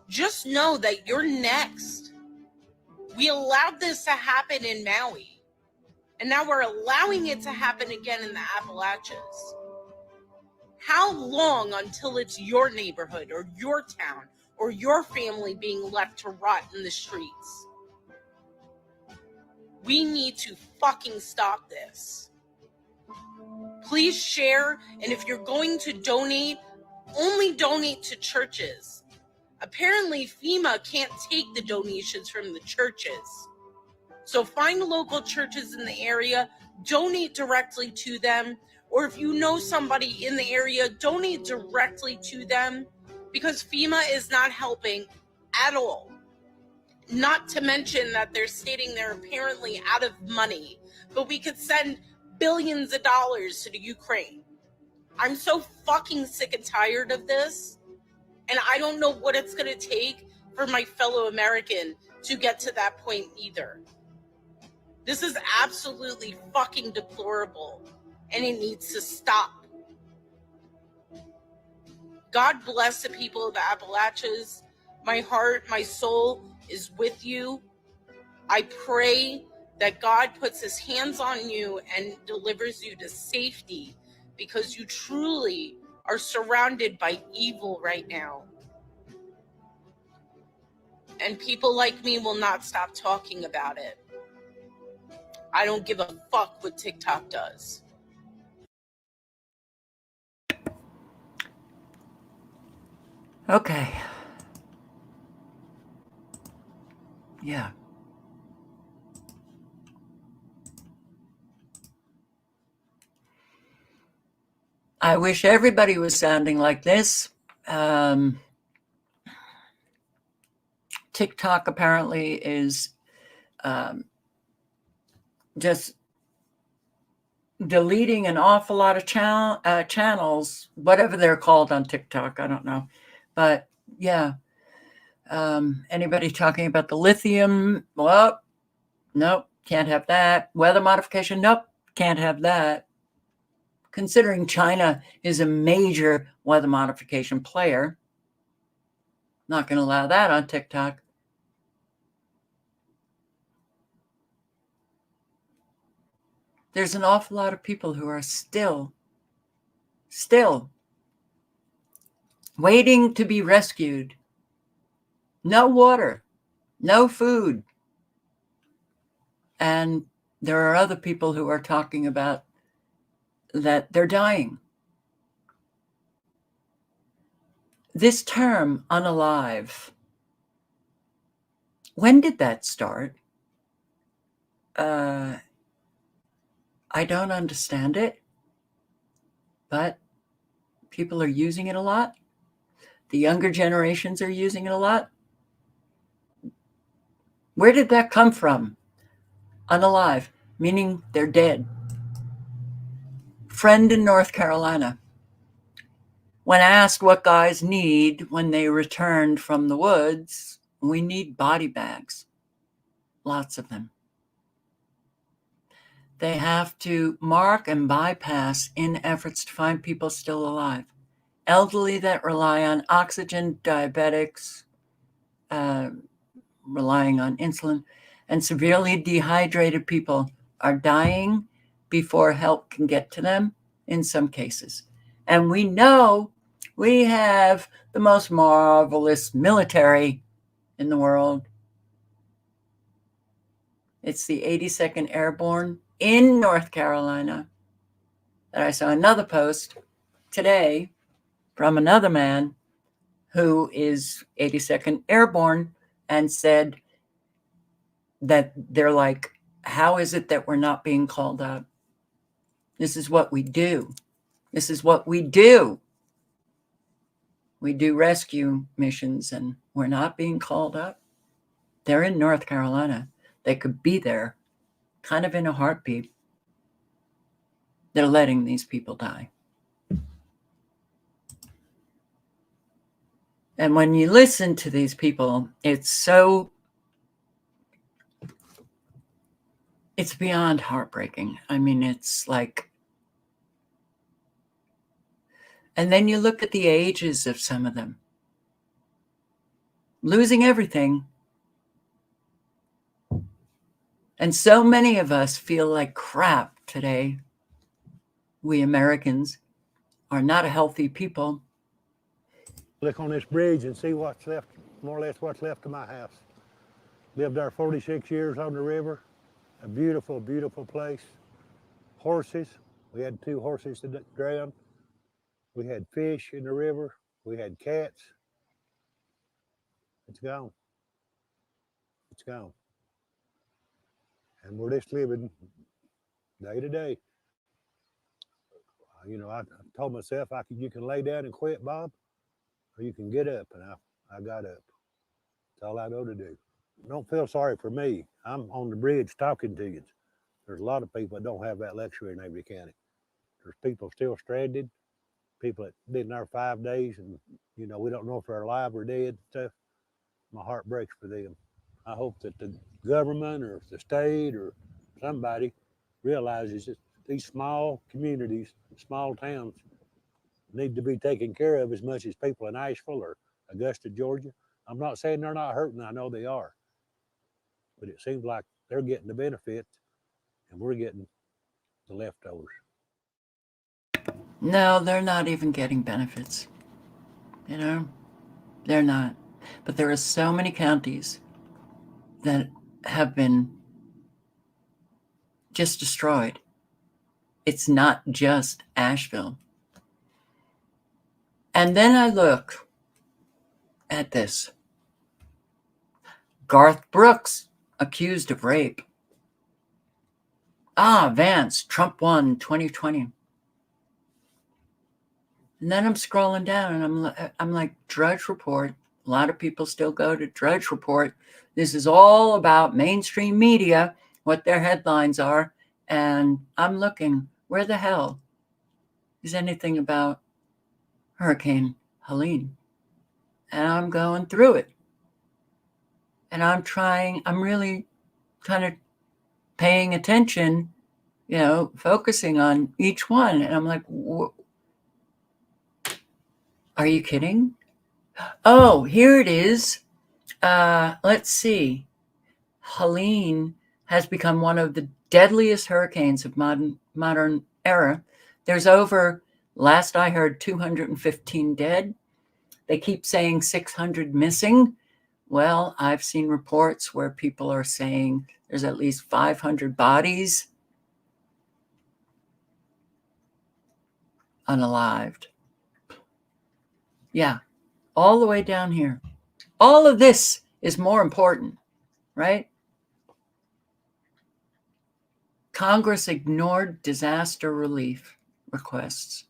just know that you're next. We allowed this to happen in Maui. And now we're allowing it to happen again in the Appalachians. How long until it's your neighborhood or your town or your family being left to rot in the streets? We need to fucking stop this. Please share, and if you're going to donate, only donate to churches. Apparently, FEMA can't take the donations from the churches. So find local churches in the area, donate directly to them, or if you know somebody in the area, donate directly to them, because FEMA is not helping at all. Not to mention that they're stating they're apparently out of money, but we could send billions of dollars to the Ukraine. I'm so fucking sick and tired of this, and I don't know what it's going to take for my fellow American to get to that point either. This is absolutely fucking deplorable, and it needs to stop. God bless the people of the Appalachians. My heart, my soul is with you. I pray that God puts his hands on you and delivers you to safety, because you truly are surrounded by evil right now. And people like me will not stop talking about it. I don't give a fuck what TikTok does. Okay. Yeah. I wish everybody was sounding like this. TikTok apparently is just deleting an awful lot of channels, whatever they're called on TikTok. I don't know. But yeah, anybody talking about the lithium? Well, nope, can't have that. Weather modification? Nope, can't have that. Considering China is a major weather modification player, not going to allow that on TikTok. There's an awful lot of people who are still waiting to be rescued. No water, no food. And there are other people who are talking about that they're dying. This term, unalive, when did that start? I don't understand it, but people are using it a lot. The younger generations are using it a lot. Where did that come from? Unalive, meaning they're dead. Friend in North Carolina, when asked what guys need when they returned from the woods, we need body bags. Lots of them. They have to mark and bypass in efforts to find people still alive. Elderly that rely on oxygen, diabetics, relying on insulin, and severely dehydrated people are dying before help can get to them in some cases. And we know we have the most marvelous military in the world. It's the 82nd Airborne in North Carolina. And I saw another post today from another man who is 82nd Airborne and said that they're like, how is it that we're not being called up? This is what we do. This is what we do. We do rescue missions and we're not being called up. They're in North Carolina. They could be there kind of in a heartbeat. They're letting these people die. And when you listen to these people, it's beyond heartbreaking. I mean, it's like, and then you look at the ages of some of them. Losing everything. And so many of us feel like crap today. We Americans are not a healthy people. Look on this bridge and see what's left, more or less what's left of my house. Lived there 46 years on the river. A beautiful, beautiful place. Horses. We had 2 horses that drowned. We had fish in the river. We had cats. It's gone. It's gone. And we're just living day to day. You know, I told myself you can lay down and quit, Bob, or you can get up, and I got up. That's all I know to do. Don't feel sorry for me. I'm on the bridge talking to you. There's a lot of people that don't have that luxury in Avery County. There's people still stranded, people that been there 5 days, and you know, we don't know if they're alive or dead and stuff. My heart breaks for them. I hope that the government or the state or somebody realizes that these small communities, small towns, need to be taken care of as much as people in Asheville or Augusta, Georgia. I'm not saying they're not hurting. I know they are. But it seems like they're getting the benefits and we're getting the leftovers. No, they're not even getting benefits. You know, they're not. But there are so many counties that have been just destroyed. It's not just Asheville. And then I look at this. Garth Brooks accused of rape. Vance, Trump won 2020. And then I'm scrolling down and I'm like, Drudge Report. A lot of people still go to Drudge Report. This is all about mainstream media, what their headlines are. And I'm looking, where the hell is anything about Hurricane Helene? And I'm going through it. And I'm really kind of paying attention, you know, focusing on each one. And I'm like, are you kidding? Oh, here it is. Let's see. Helene has become one of the deadliest hurricanes of modern era. There's last I heard, 215 dead. They keep saying 600 missing. Well, I've seen reports where people are saying there's at least 500 bodies unalived. Yeah, all the way down here. All of this is more important, right? Congress ignored disaster relief requests.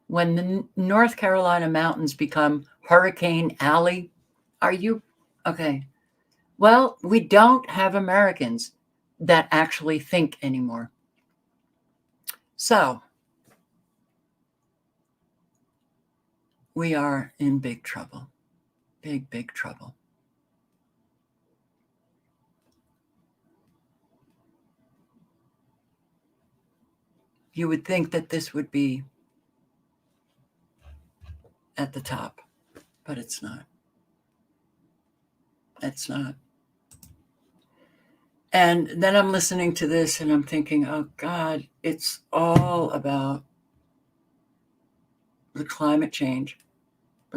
When the North Carolina mountains become Hurricane Alley, are you okay? Well, we don't have Americans that actually think anymore. So we are in big trouble. Big, big trouble. You would think that this would be at the top, but it's not. It's not. And then I'm listening to this and I'm thinking, oh God, it's all about the climate change.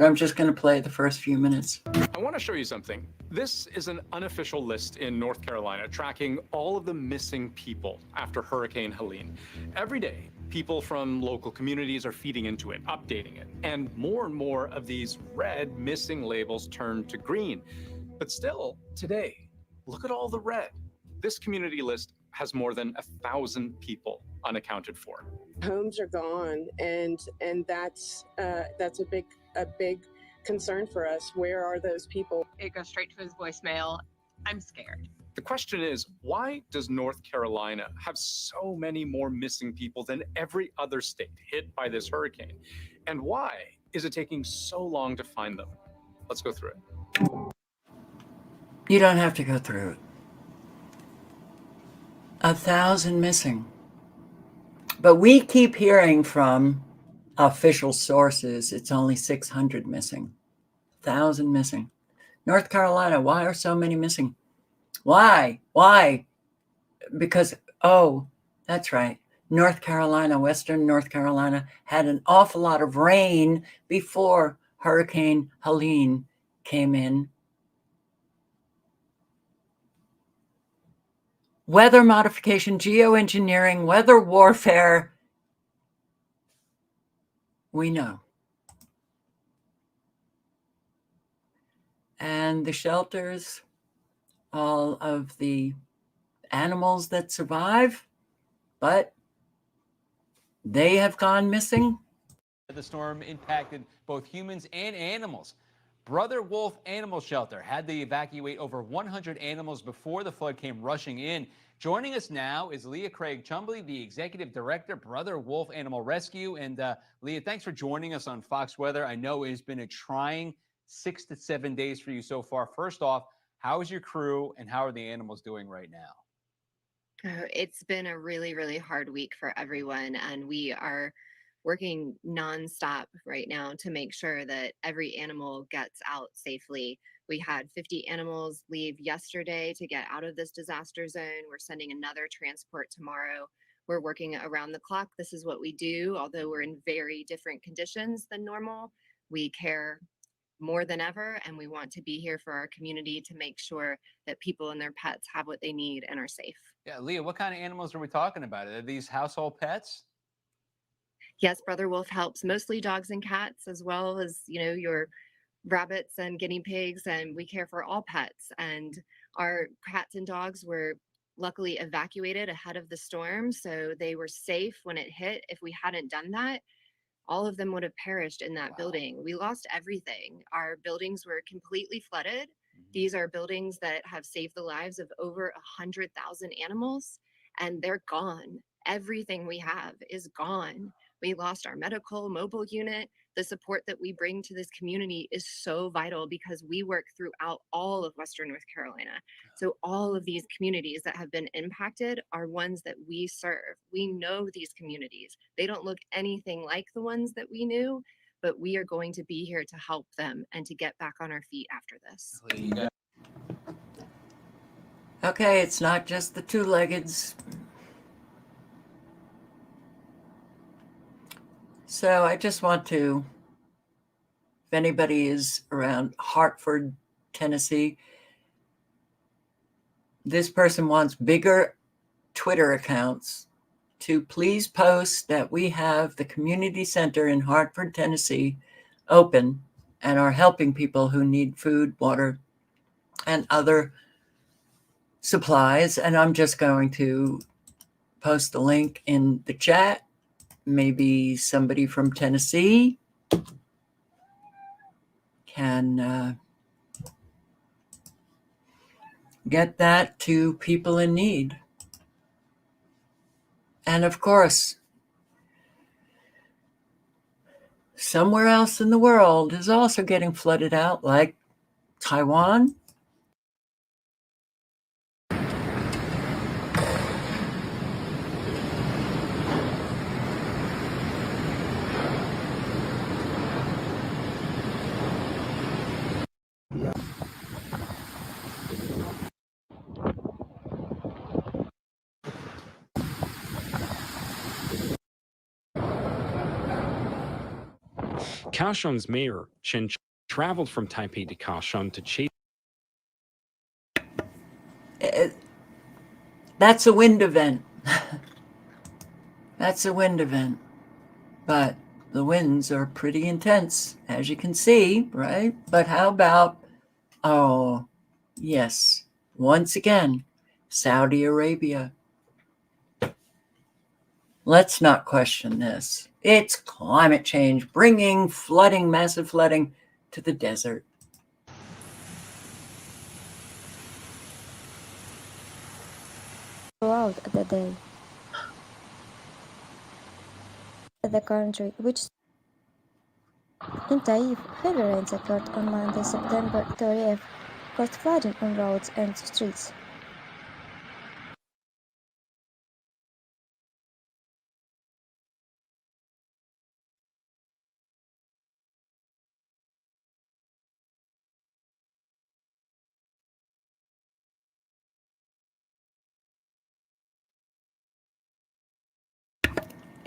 but I'm just going to play the first few minutes. I want to show you something. This is an unofficial list in North Carolina tracking all of the missing people after Hurricane Helene. Every day, people from local communities are feeding into it, updating it, and more of these red missing labels turn to green. But still, today, look at all the red. This community list has more than 1,000 people unaccounted for. Homes are gone, and that's a big concern for us. Where are those people? It goes straight to his voicemail. I'm scared. The question is, why does North Carolina have so many more missing people than every other state hit by this hurricane? And why is it taking so long to find them? Let's go through it. You don't have to go through it. 1,000 missing. But we keep hearing from official sources it's only 600 missing. 1,000 missing. North Carolina, why are so many missing? Why? Because, oh, that's right. North Carolina, Western North Carolina, had an awful lot of rain before Hurricane Helene came in. Weather modification, geoengineering, weather warfare. We know. And the shelters, all of the animals that survive, but they have gone missing. The storm impacted both humans and animals. Brother Wolf Animal Shelter had to evacuate over 100 animals before the flood came rushing in. Joining us now is Leah Craig Chumbley, the Executive Director, Brother Wolf Animal Rescue. And Leah, thanks for joining us on Fox Weather. I know it has been a trying 6 to 7 days for you so far. First off, how is your crew and how are the animals doing right now? It's been a really, really hard week for everyone, and we are working nonstop right now to make sure that every animal gets out safely. We had 50 animals leave yesterday to get out of this disaster zone. We're sending another transport tomorrow. We're working around the clock. This is what we do. Although we're in very different conditions than normal, we care more than ever, and we want to be here for our community to make sure that people and their pets have what they need and are safe. Yeah, Leah, what kind of animals are we talking about? Are these household pets? Yes, Brother Wolf helps mostly dogs and cats, as well as, your rabbits and guinea pigs, and we care for all pets. And our cats and dogs were luckily evacuated ahead of the storm, so they were safe when it hit. If we hadn't done that, all of them would have perished in that building. We lost everything. Our buildings were completely flooded. These are buildings that have saved the lives of over 100,000 animals, and they're gone. Everything we have is gone. We lost our medical mobile unit. The support that we bring to this community is so vital because we work throughout all of Western North Carolina. So all of these communities that have been impacted are ones that we serve. We know these communities. They don't look anything like the ones that we knew, but we are going to be here to help them and to get back on our feet after this. Okay, it's not just the two-leggeds. So I just want to, if anybody is around Hartford, Tennessee, this person wants bigger Twitter accounts to please post that we have the community center in Hartford, Tennessee open and are helping people who need food, water, and other supplies. And I'm just going to post the link in the chat. Maybe somebody from Tennessee can get that to people in need. And of course, somewhere else in the world is also getting flooded out, like Taiwan. Kaohsiung's mayor, Chen, traveled from Taipei to Kaohsiung to chase. That's a wind event. That's a wind event. But the winds are pretty intense, as you can see, right? But how about, oh, yes, once again, Saudi Arabia. Let's not question this. It's climate change bringing flooding, massive flooding to the desert. Throughout the day, the country, which in Taif, heavy rains occurred on Monday, September 30th, caused flooding on roads and streets.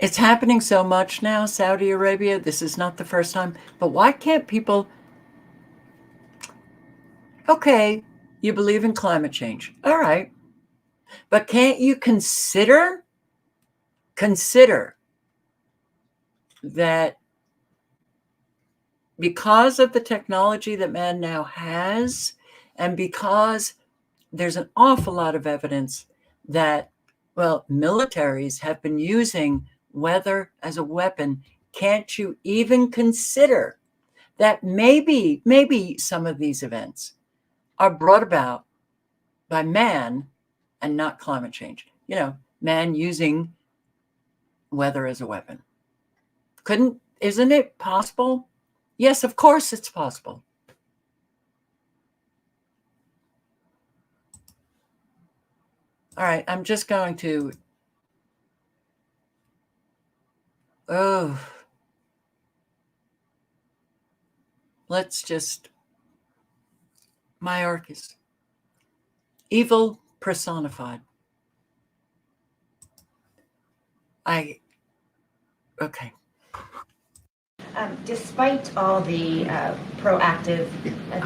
It's happening so much now, Saudi Arabia. This is not the first time. But why can't people... Okay, you believe in climate change. All right. But can't you consider that because of the technology that man now has, and because there's an awful lot of evidence that, well, militaries have been using weather as a weapon, can't you even consider that maybe some of these events are brought about by man and not climate change? You know, man using weather as a weapon. Isn't it possible? Yes, of course it's possible. All right, I'm just going to, let's just, Mayorkas. Evil personified. Okay. Despite all the proactive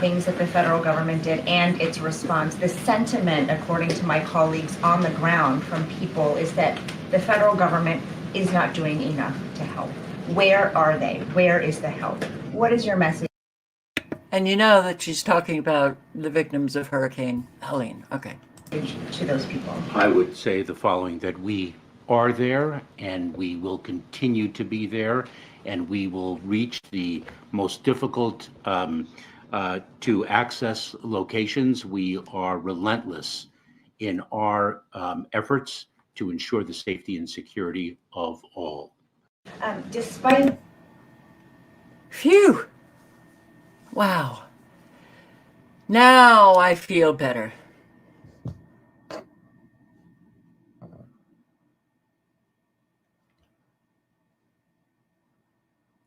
things that the federal government did and its response, the sentiment, according to my colleagues on the ground from people, is that the federal government is not doing enough to help. Where are they? Where is the help? What is your message? And you know that she's talking about the victims of Hurricane Helene. Okay. To those people. I would say the following, that we are there and we will continue to be there, and we will reach the most difficult to access locations. We are relentless in our efforts to ensure the safety and security of all. Despite... Phew! Wow. Now I feel better.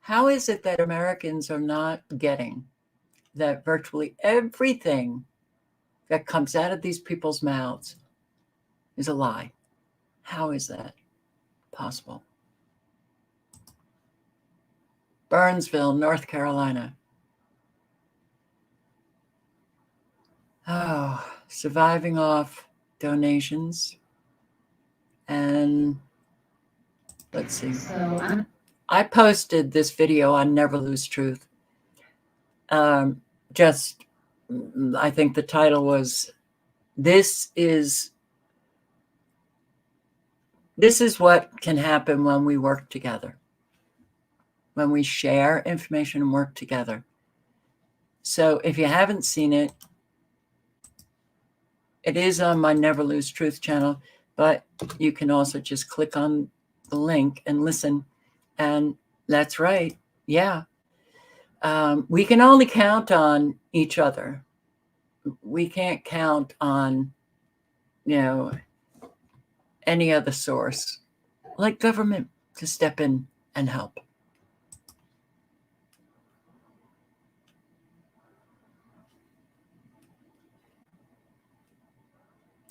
How is it that Americans are not getting that virtually everything that comes out of these people's mouths is a lie? How is that possible? Burnsville, North Carolina. Oh, surviving off donations. And let's see. I posted this video on Never Lose Truth. I think the title was, This is what can happen when we work together, when we share information and work together. So if you haven't seen it, it is on my Never Lose Truth channel, but you can also just click on the link and listen. And that's right. Yeah. We can only count on each other. We can't count on, any other source like government to step in and help.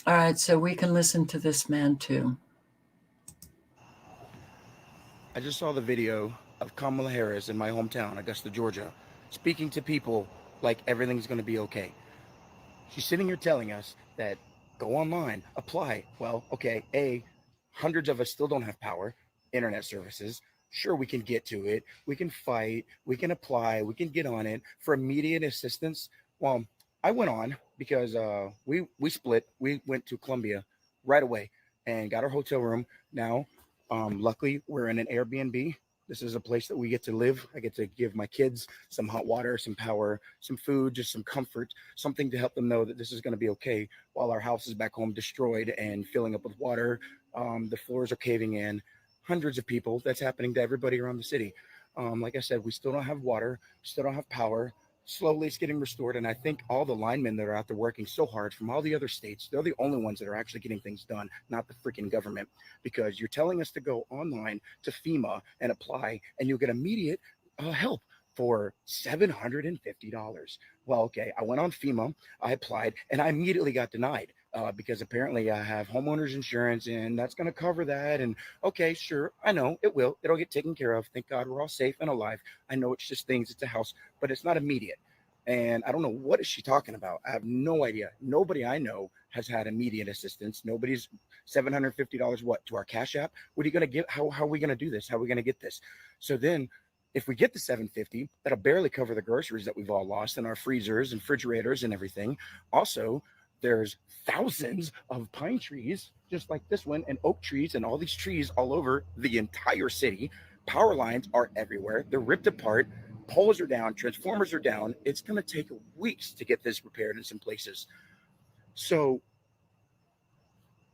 All right, so we can listen to this man too. I just saw the video of Kamala Harris in my hometown, Augusta, Georgia, speaking to people like everything's going to be okay. She's sitting here telling us that go online, apply. Well, okay, hundreds of us still don't have power, internet services. Sure, we can get to it. We can fight. We can apply. We can get on it for immediate assistance. Well, I went on because we split. We went to Columbia right away and got our hotel room. Now, luckily, we're in an Airbnb. This is a place that we get to live. I get to give my kids some hot water, some power, some food, just some comfort, something to help them know that this is going to be okay while our house is back home destroyed and filling up with water. The floors are caving in. Hundreds of people. That's happening to everybody around the city. Like I said, we still don't have water, still don't have power. Slowly it's getting restored. And I think all the linemen that are out there working so hard from all the other states, they're the only ones that are actually getting things done, not the freaking government. Because you're telling us to go online to FEMA and apply, and you'll get immediate help for $750. Well, okay, I went on FEMA, I applied, and I immediately got denied. Because apparently I have homeowners insurance and that's going to cover that. And okay, sure, I know it will. It'll get taken care of. Thank God we're all safe and alive. I know it's just things. It's a house, but it's not immediate. And I don't know what is she talking about. I have no idea. Nobody I know has had immediate assistance. Nobody's $750. What, to our Cash App? What are you going to get? How are we going to do this? How are we going to get this? So then if we get the $750, that'll barely cover the groceries that we've all lost in our freezers and refrigerators and everything. Also, there's thousands of pine trees, just like this one, and oak trees, and all these trees all over the entire city. Power lines are everywhere. They're ripped apart. Poles are down. Transformers are down. It's going to take weeks to get this repaired in some places. So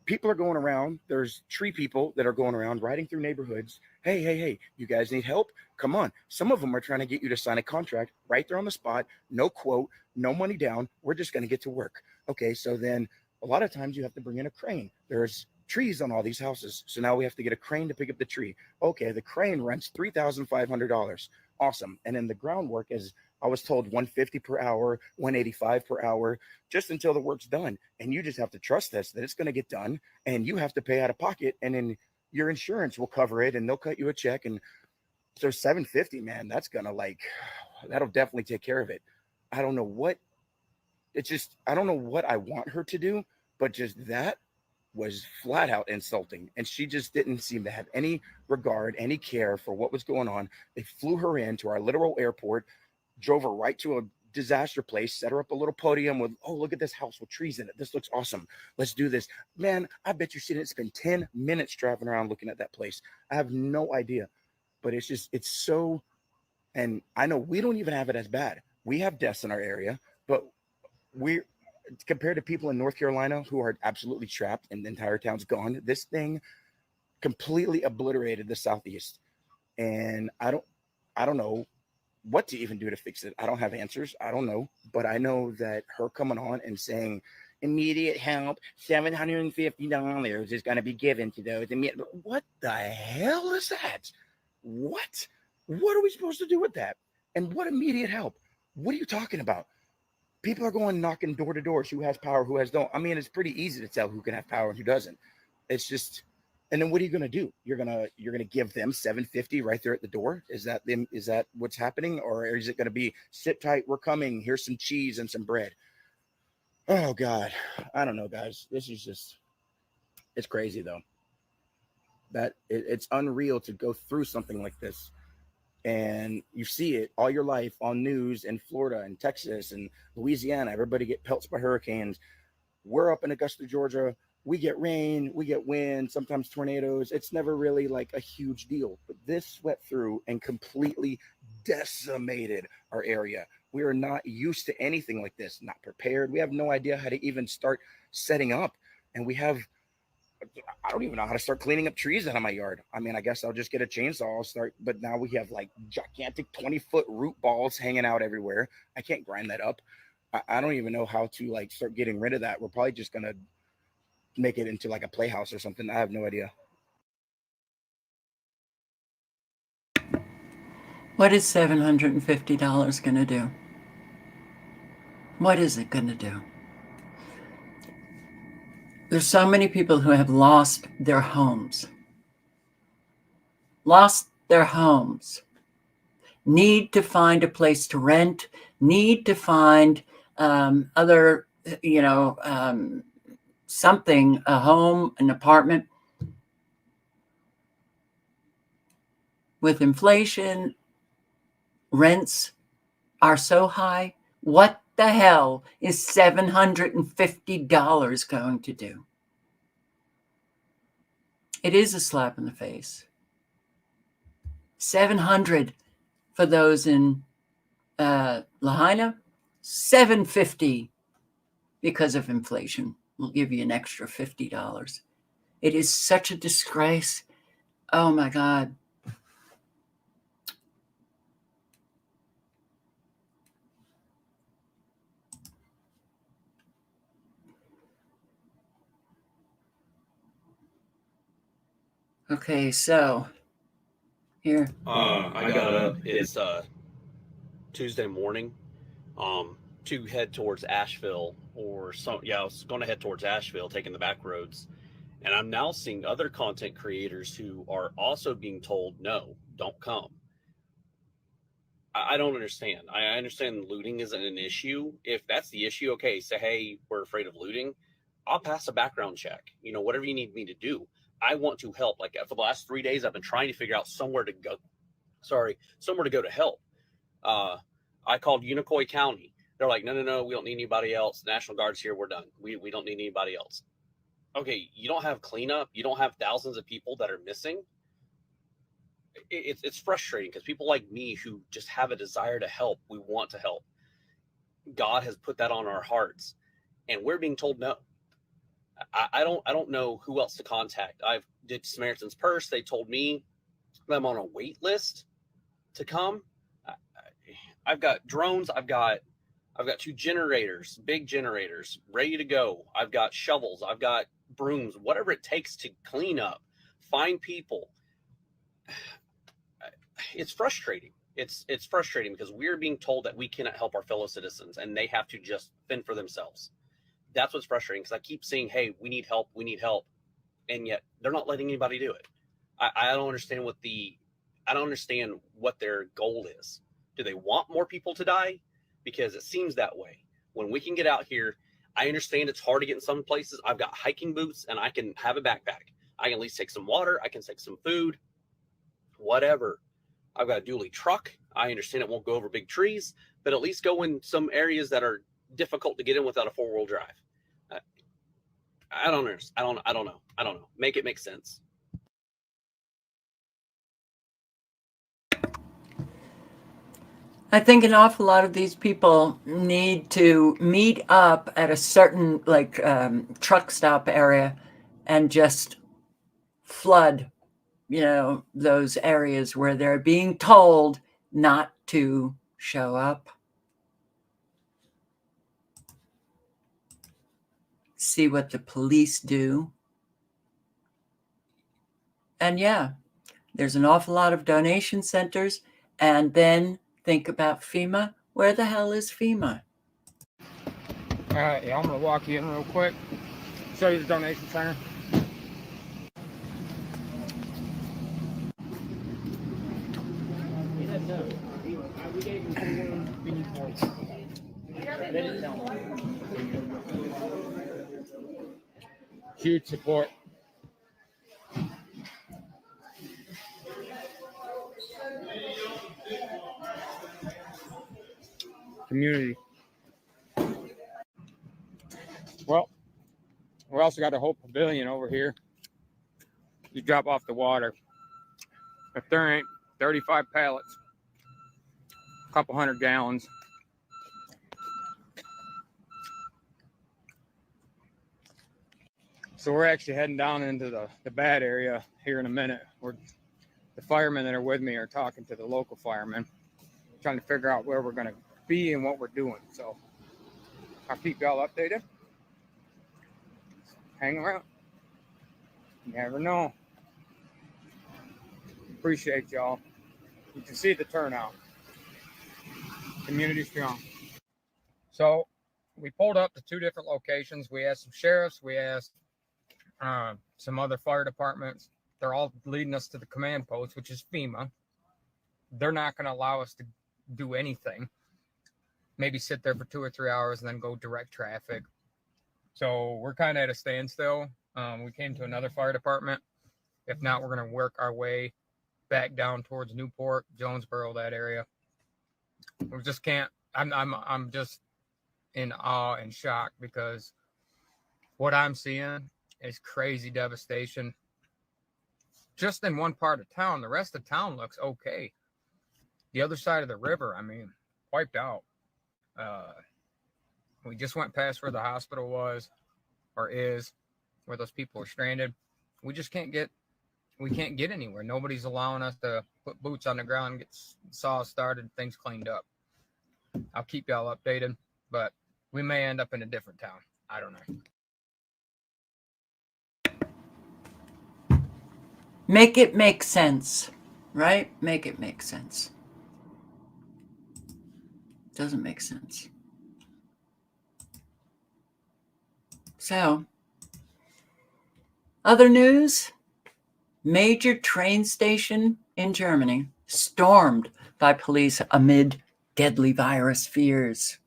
people are going around. There's tree people that are going around riding through neighborhoods. Hey, you guys need help? Come on. Some of them are trying to get you to sign a contract right there on the spot. No quote, no money down. We're just going to get to work. Okay, so then a lot of times you have to bring in a crane. There's trees on all these houses. So now we have to get a crane to pick up the tree. Okay, the crane rents $3,500. Awesome. And then the groundwork is, I was told, $150 per hour, $185 per hour, just until the work's done. And you just have to trust this, that it's going to get done, and you have to pay out of pocket, and then your insurance will cover it, and they'll cut you a check. And so $750, man, that'll definitely take care of it. I don't know what I want her to do, but just that was flat out insulting. And she just didn't seem to have any regard, any care for what was going on. They flew her into our literal airport, drove her right to a disaster place, set her up a little podium with, oh, look at this house with trees in it. This looks awesome. Let's do this. Man, I bet you she didn't spend 10 minutes driving around looking at that place. I have no idea. But it's so, and I know we don't even have it as bad. We have deaths in our area, but we're, compared to people in North Carolina who are absolutely trapped and the entire town's gone, this thing completely obliterated the Southeast. And I don't know what to even do to fix it. I don't have answers. I don't know. But I know that her coming on and saying immediate help, $750 is going to be given to those immediate. What the hell is that? What are we supposed to do with that? And what immediate help? What are you talking about? People are going knocking door to door. Who has power? Who has don't? I mean, it's pretty easy to tell who can have power and who doesn't. It's just, and then what are you going to do? You're gonna give them $750 right there at the door? Is that them? Is that what's happening, or is it going to be sit tight? We're coming. Here's some cheese and some bread. Oh God, I don't know, guys. This is just, it's crazy though. It's unreal to go through something like this. And you see it all your life on news in Florida and Texas and Louisiana. Everybody get pelts by hurricanes. We're up in Augusta, Georgia. We get rain, we get wind, sometimes tornadoes. It's never really like a huge deal. But this swept through and completely decimated our area. We are not used to anything like this, not prepared. We have no idea how to even start setting up. And I don't even know how to start cleaning up trees out of my yard. I mean, I guess I'll just get a chainsaw, but now we have like gigantic 20-foot root balls hanging out everywhere. I can't grind that up. I don't even know how to like start getting rid of that. We're probably just going to make it into like a playhouse or something. I have no idea. What is $750 going to do? What is it going to do? There's so many people who have lost their homes. Lost their homes. need to find a place to rent, need to find other, something, a home, an apartment. With inflation, rents are so high. What the hell is $750 going to do? It is a slap in the face. $700 for those in Lahaina, $750 because of inflation. We'll give you an extra $50. It is such a disgrace. Oh my God. Okay, so here. I got up. It's Tuesday morning. To head towards Asheville or some. Yeah, I was going to head towards Asheville, taking the back roads, and I'm now seeing other content creators who are also being told, no, don't come. I don't understand. I understand looting isn't an issue. If that's the issue, okay, say, hey, we're afraid of looting. I'll pass a background check. Whatever you need me to do. I want to help. Like for the last 3 days, I've been trying to figure out somewhere to go. Somewhere to go to help. I called Unicoi County. They're like, no, we don't need anybody else. National Guard's here. We're done. We don't need anybody else. Okay, you don't have cleanup. You don't have thousands of people that are missing. It's frustrating because people like me who just have a desire to help, we want to help. God has put that on our hearts, and we're being told no. I don't know who else to contact. I've did Samaritan's Purse. They told me I'm on a wait list to come. I've got drones. I've got 2 generators, big generators, ready to go. I've got shovels. I've got brooms, whatever it takes to clean up, find people. It's frustrating. It's frustrating because we're being told that we cannot help our fellow citizens and they have to just fend for themselves. That's what's frustrating because I keep saying, hey, we need help, and yet they're not letting anybody do it. I don't understand what their goal is. Do they want more people to die? Because it seems that way. When we can get out here, I understand it's hard to get in some places. I've got hiking boots and I can have a backpack. I can at least take some water. I can take some food, whatever. I've got a dually truck. I understand it won't go over big trees, but at least go in some areas that are difficult to get in without a 4-wheel drive. I don't understand. I don't know. Make it make sense. I think an awful lot of these people need to meet up at a certain truck stop area and just flood, those areas where they're being told not to show up. See what the police do. And yeah, there's an awful lot of donation centers. And then think about FEMA. Where the hell is FEMA? All right, yeah, I'm gonna walk you in real quick, show you the donation center. Huge support. Community. Well, we also got a whole pavilion over here. You drop off the water. If there ain't 35 pallets, a couple 100 gallons. So we're actually heading down into the bad area here in a minute. The firemen that are with me are talking to the local firemen, trying to figure out where we're going to be and what we're doing. So I'll keep y'all updated. Hang around. You never know. Appreciate y'all. You can see the turnout. Community strong. So we pulled up to 2 different locations. We asked some sheriffs. We asked some other fire departments. They're all leading us to the command post, which is FEMA. they're not going to allow us to do anything. Maybe sit there for 2 or 3 hours and then go direct traffic. So we're kind of at a standstill. We came to another fire department. If not, we're going to work our way back down towards Newport, Jonesboro, that area. We just can't. I'm just in awe and shock because what I'm seeing is crazy devastation. Just in one part of town, the rest of town looks okay. The other side of the river, I mean, wiped out. We just went past where the hospital was or is, where those people are stranded. We just can't get anywhere. Nobody's allowing us to put boots on the ground and get saws started, things cleaned up. I'll keep y'all updated, but we may end up in a different town. I don't know. Make it make sense, right? Make it make sense. Doesn't make sense. So, other news, major train station in Germany stormed by police amid deadly virus fears.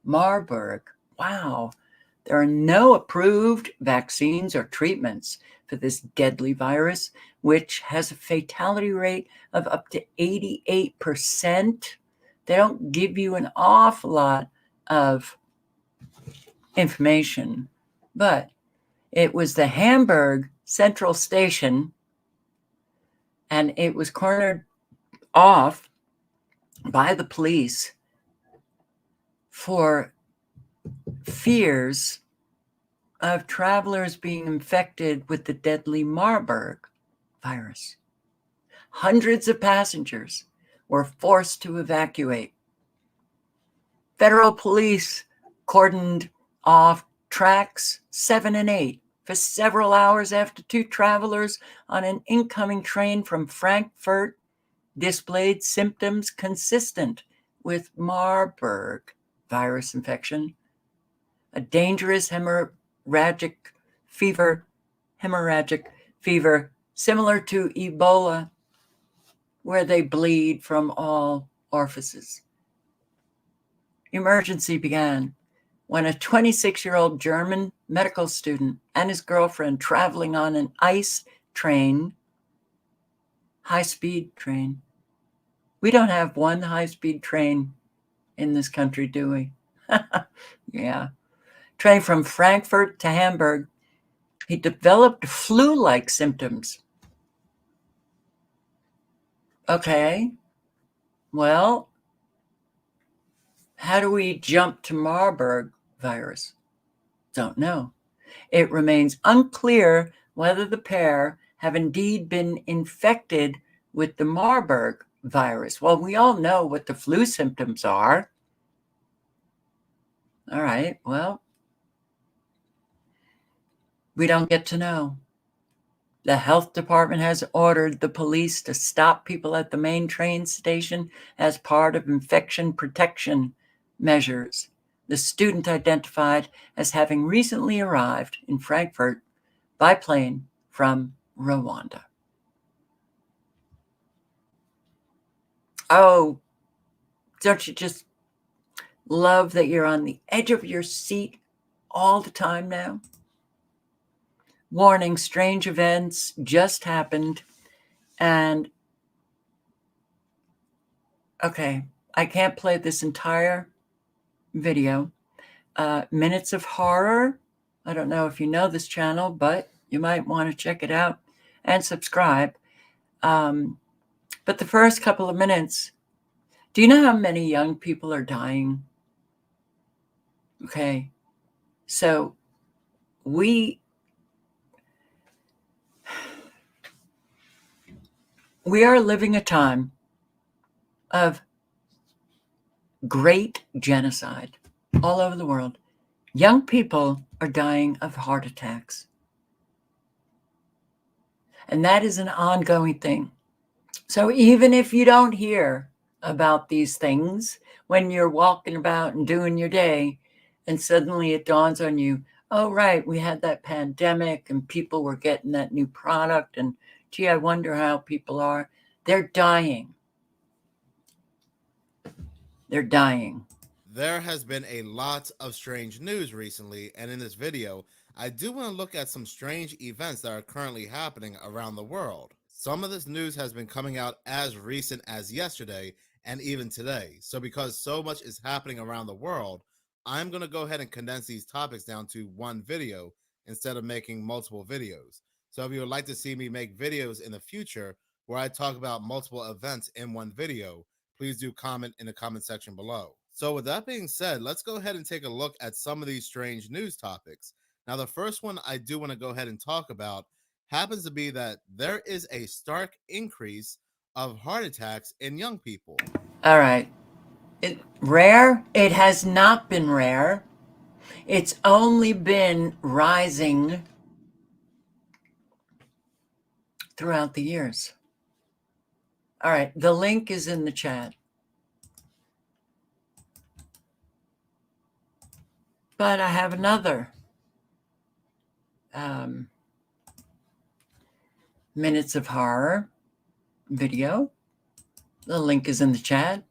Marburg, wow. There are no approved vaccines or treatments for this deadly virus, which has a fatality rate of up to 88%. They don't give you an awful lot of information, but it was the Hamburg Central Station, and it was cornered off by the police for fears of travelers being infected with the deadly Marburg virus. Hundreds of passengers were forced to evacuate. Federal police cordoned off tracks 7 and 8 for several hours after 2 travelers on an incoming train from Frankfurt displayed symptoms consistent with Marburg virus infection, a dangerous hemorrhagic fever similar to Ebola, where they bleed from all orifices. Emergency began when a 26-year-old German medical student and his girlfriend traveling on an ICE train, high-speed train. We don't have one high-speed train in this country, do we? Yeah. Train from Frankfurt to Hamburg. He developed flu-like symptoms. Okay. Well, how do we jump to Marburg virus? Don't know. It remains unclear whether the pair have indeed been infected with the Marburg virus. Well, we all know what the flu symptoms are. All right, well, we don't get to know. The health department has ordered the police to stop people at the main train station as part of infection protection measures. The student identified as having recently arrived in Frankfurt by plane from Rwanda. Oh, don't you just love that you're on the edge of your seat all the time now? Warning, strange events just happened. And okay, I can't play this entire video. Minutes of Horror. I don't know if you know this channel, but you might want to check it out and subscribe. But the first couple of minutes, do you know how many young people are dying? Okay, so we are living a time of great genocide all over the world. Young people are dying of heart attacks. And that is an ongoing thing. So even if you don't hear about these things when you're walking about and doing your day, and suddenly it dawns on you, oh, right, we had that pandemic and people were getting that new product, and gee, I wonder how people are. They're dying. They're dying. There has been a lot of strange news recently, and in this video, I do want to look at some strange events that are currently happening around the world. Some of this news has been coming out as recent as yesterday and even today. So because so much is happening around the world, I'm going to go ahead and condense these topics down to one video instead of making multiple videos. So if you would like to see me make videos in the future where I talk about multiple events in one video, please do comment in the comment section below. So with that being said, let's go ahead and take a look at some of these strange news topics. Now, the first one I do want to go ahead and talk about happens to be that there is a stark increase of heart attacks in young people. All right. Rare? It has not been rare. It's only been rising throughout the years. All right. The link is in the chat. But I have another Minutes of Horror video. The link is in the chat.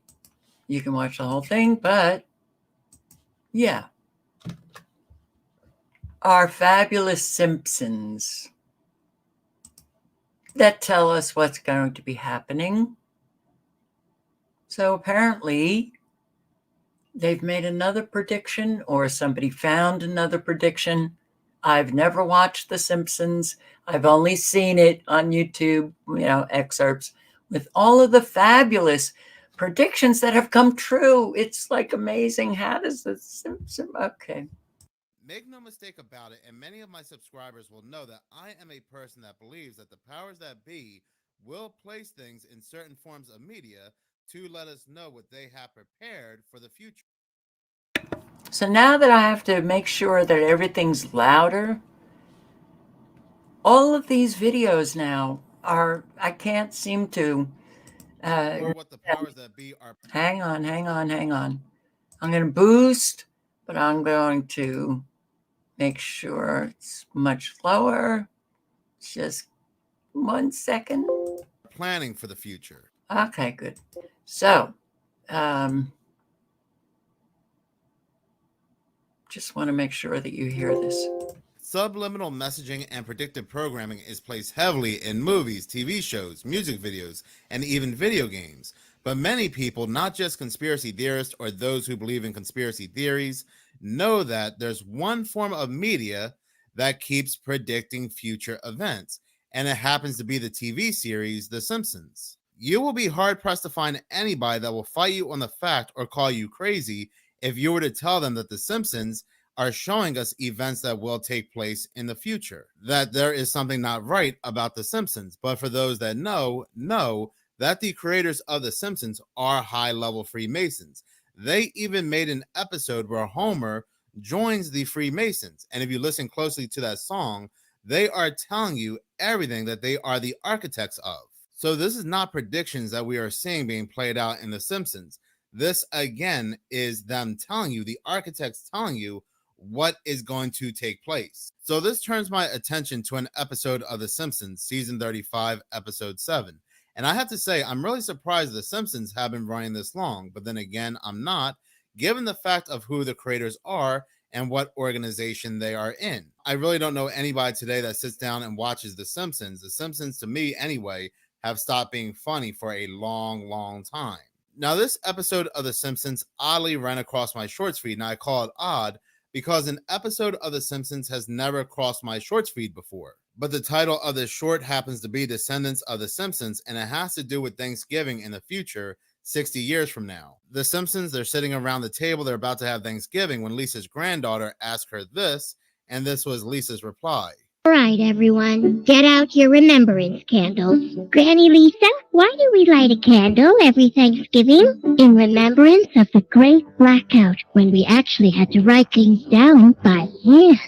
You can watch the whole thing, but yeah. Our fabulous Simpsons that tell us what's going to be happening. So apparently they've made another prediction, or somebody found another prediction. I've never watched The Simpsons. I've only seen it on YouTube, excerpts with all of the fabulous predictions that have come true. It's like amazing. How does The Simpsons? Okay. Make no mistake about it, and many of my subscribers will know that I am a person that believes that the powers that be will place things in certain forms of media to let us know what they have prepared for the future. So now that I have to make sure that everything's louder, all of these videos now I can't seem to, what the powers that be are. Hang on. I'm going to boost, but I'm going to make sure it's much lower. Just 1 second. Planning for the future. Okay, good. So, just want to make sure that you hear this. Subliminal messaging and predictive programming is placed heavily in movies, TV shows, music videos, and even video games. But many people, not just conspiracy theorists or those who believe in conspiracy theories, know that there's one form of media that keeps predicting future events, and it happens to be the TV series The Simpsons. You will be hard-pressed to find anybody that will fight you on the fact or call you crazy if you were to tell them that The Simpsons are showing us events that will take place in the future, that there is something not right about The Simpsons. But for those that know that the creators of The Simpsons are high-level Freemasons. They even made an episode where Homer joins the Freemasons. And if you listen closely to that song, they are telling you everything that they are the architects of. So this is not predictions that we are seeing being played out in The Simpsons. This, again, is them telling you, the architects telling you what is going to take place. So this turns my attention to an episode of The Simpsons, season 35, episode 7. And I have to say, I'm really surprised The Simpsons have been running this long, but then again, I'm not, given the fact of who the creators are and what organization they are in. I really don't know anybody today that sits down and watches The Simpsons. The Simpsons, to me anyway, have stopped being funny for a long time. Now, this episode of The Simpsons oddly ran across my shorts feed, and I call it odd because an episode of The Simpsons has never crossed my shorts feed before. But the title of this short happens to be Descendants of The Simpsons, and it has to do with Thanksgiving in the future, 60 years from now. The Simpsons, they're sitting around the table, they're about to have Thanksgiving when Lisa's granddaughter asked her this, and this was Lisa's reply. All right, everyone, get out your remembrance candles. Granny Lisa, why do we light a candle every Thanksgiving? In remembrance of the great blackout when we actually had to write things down by hand.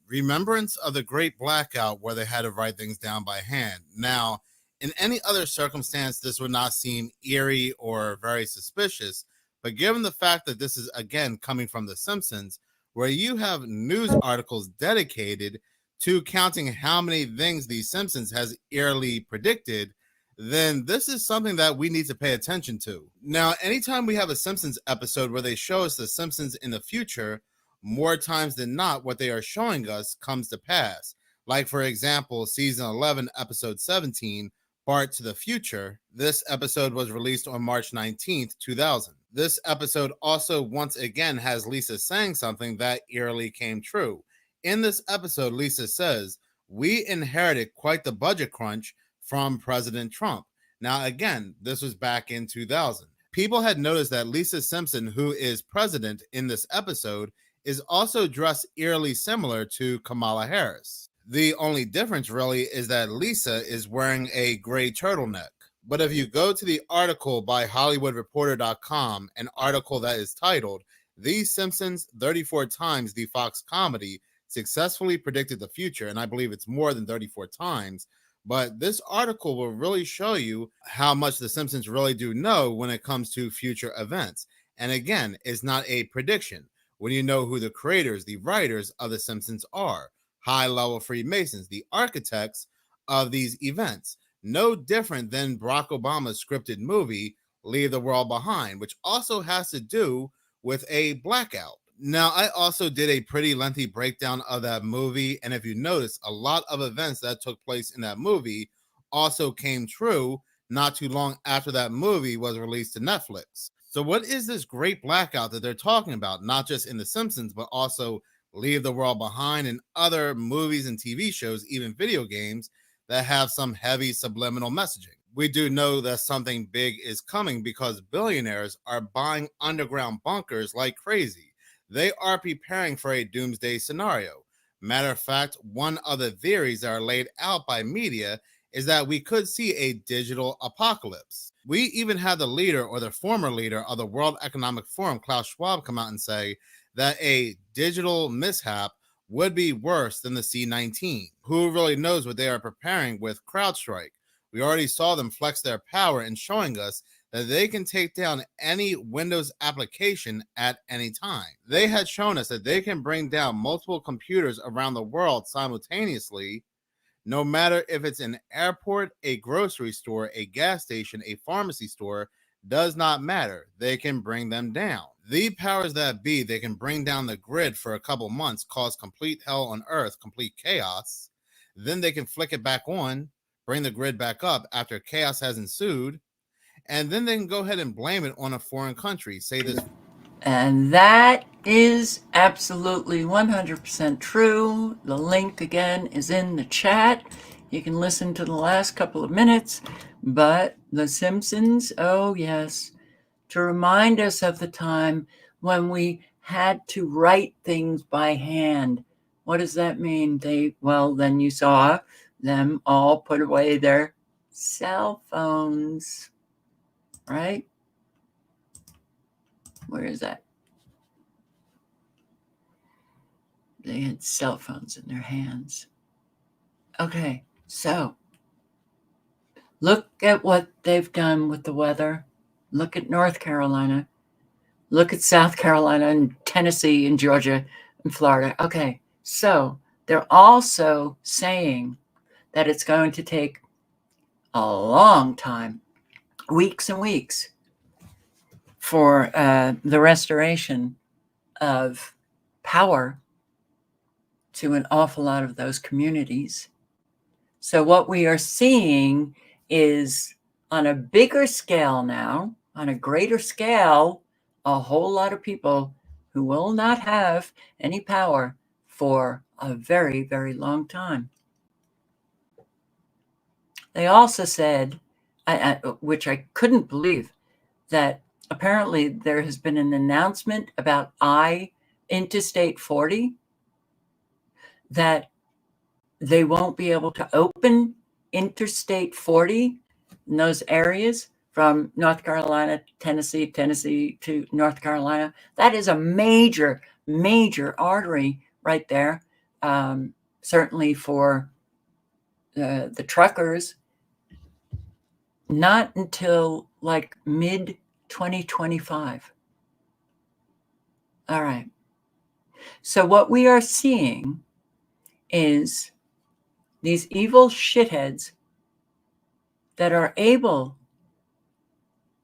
Remembrance of the great blackout where they had to write things down by hand. Now, in any other circumstance, this would not seem eerie or very suspicious, but given the fact that this is, again, coming from The Simpsons, where you have news articles dedicated to counting how many things The Simpsons has eerily predicted, then this is something that we need to pay attention to. Now, anytime we have a Simpsons episode where they show us the Simpsons in the future, more times than not, what they are showing us comes to pass. Like, for example, season 11, episode 17, Bart to the Future. This episode was released on March 19th, 2000. This episode also once again has Lisa saying something that eerily came true. In this episode, Lisa says, "We inherited quite the budget crunch from President Trump." Now, again, this was back in 2000. People had noticed that Lisa Simpson, who is president in this episode, is also dressed eerily similar to Kamala Harris. The only difference really is that Lisa is wearing a gray turtleneck. But if you go to the article by HollywoodReporter.com, an article that is titled, "These Simpsons 34 Times the Fox Comedy Successfully Predicted the Future," and I believe it's more than 34 times, but this article will really show you how much the Simpsons really do know when it comes to future events. And again, it's not a prediction. When you know who the creators, the writers of the Simpsons are, high-level Freemasons, the architects of these events. No different than Barack Obama's scripted movie, Leave the World Behind, which also has to do with a blackout. Now, I also did a pretty lengthy breakdown of that movie, and if you notice, a lot of events that took place in that movie also came true not too long after that movie was released to Netflix. So what is this great blackout that they're talking about, not just in The Simpsons, but also Leave the World Behind and other movies and TV shows, even video games, that have some heavy subliminal messaging? We do know that something big is coming because billionaires are buying underground bunkers like crazy. They are preparing for a doomsday scenario. Matter of fact, one of the theories that are laid out by media is that we could see a digital apocalypse. We even had the leader or the former leader of the World Economic Forum, Klaus Schwab, come out and say that a digital mishap would be worse than the C-19. Who really knows what they are preparing with CrowdStrike? We already saw them flex their power in showing us that they can take down any Windows application at any time. They had shown us that they can bring down multiple computers around the world simultaneously, no matter if it's an airport, a grocery store, a gas station, a pharmacy store, does not matter. They can bring them down. The powers that be, they can bring down the grid for a couple months, cause complete hell on earth, complete chaos. Then they can flick it back on, bring the grid back up after chaos has ensued, and then they can go ahead and blame it on a foreign country. Say this. And that is absolutely 100% true. The link again is in the chat. You can listen to the last couple of minutes. But The Simpsons, oh yes, to remind us of the time when we had to write things by hand. What does that mean? Then you saw them all put away their cell phones, right? Where is that? They had cell phones in their hands. Okay, so look at what they've done with the weather. Look at North Carolina. Look at South Carolina and Tennessee and Georgia and Florida. Okay, so they're also saying that it's going to take a long time, weeks and weeks, for the restoration of power to an awful lot of those communities. So what we are seeing is on a bigger scale now, on a greater scale, a whole lot of people who will not have any power for a very, very long time. They also said, which I couldn't believe, that apparently there has been an announcement about Interstate 40, that they won't be able to open Interstate 40 in those areas from North Carolina, Tennessee to North Carolina. That is a major, major artery right there, certainly for the truckers. Not until like mid-2025. All right. So what we are seeing is these evil shitheads that are able,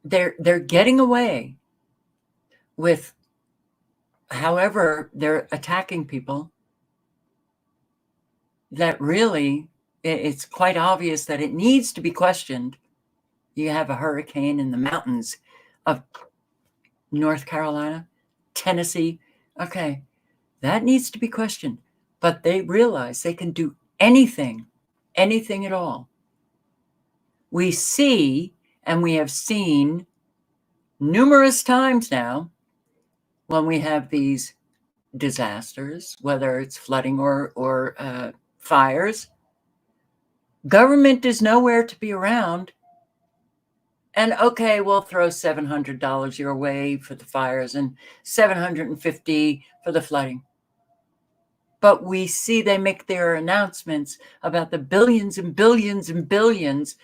they're getting away with however they're attacking people, that really it's quite obvious that it needs to be questioned. You have a hurricane in the mountains of North Carolina, Tennessee. Okay, that needs to be questioned. But they realize they can do anything at all. We see, and we have seen numerous times now, when we have these disasters, whether it's flooding or fires, government is nowhere to be around. And okay, we'll throw $700 your way for the fires and $750 for the flooding. But we see they make their announcements about the billions and billions and billions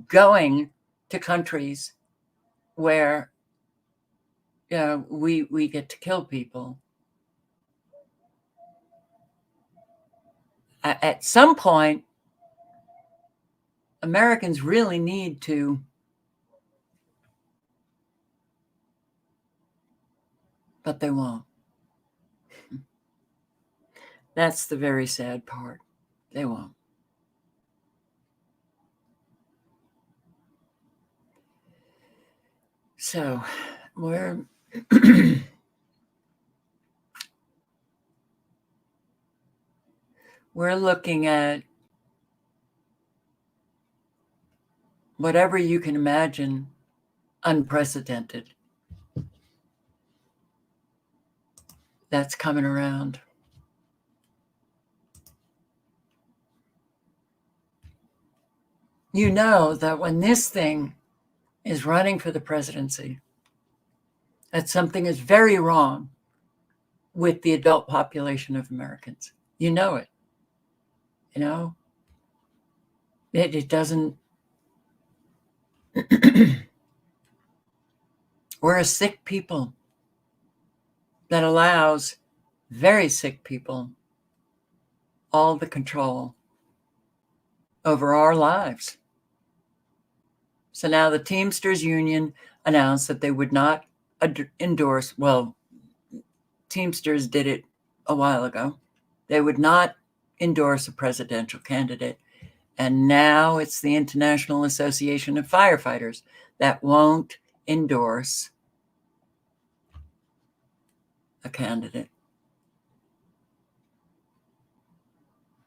going to countries where we get to kill people. At some point, Americans really need to but they won't. That's the very sad part. They won't. So we're we're looking at whatever you can imagine, unprecedented, that's coming around. You know that when this thing is running for the presidency, that something is very wrong with the adult population of Americans. You know it. You know? It doesn't... We're a sick people that allows very sick people all the control over our lives. So now the Teamsters Union announced that they would not endorse, well, Teamsters did it a while ago. They would not endorse a presidential candidate. And now it's the International Association of Firefighters that won't endorse a candidate.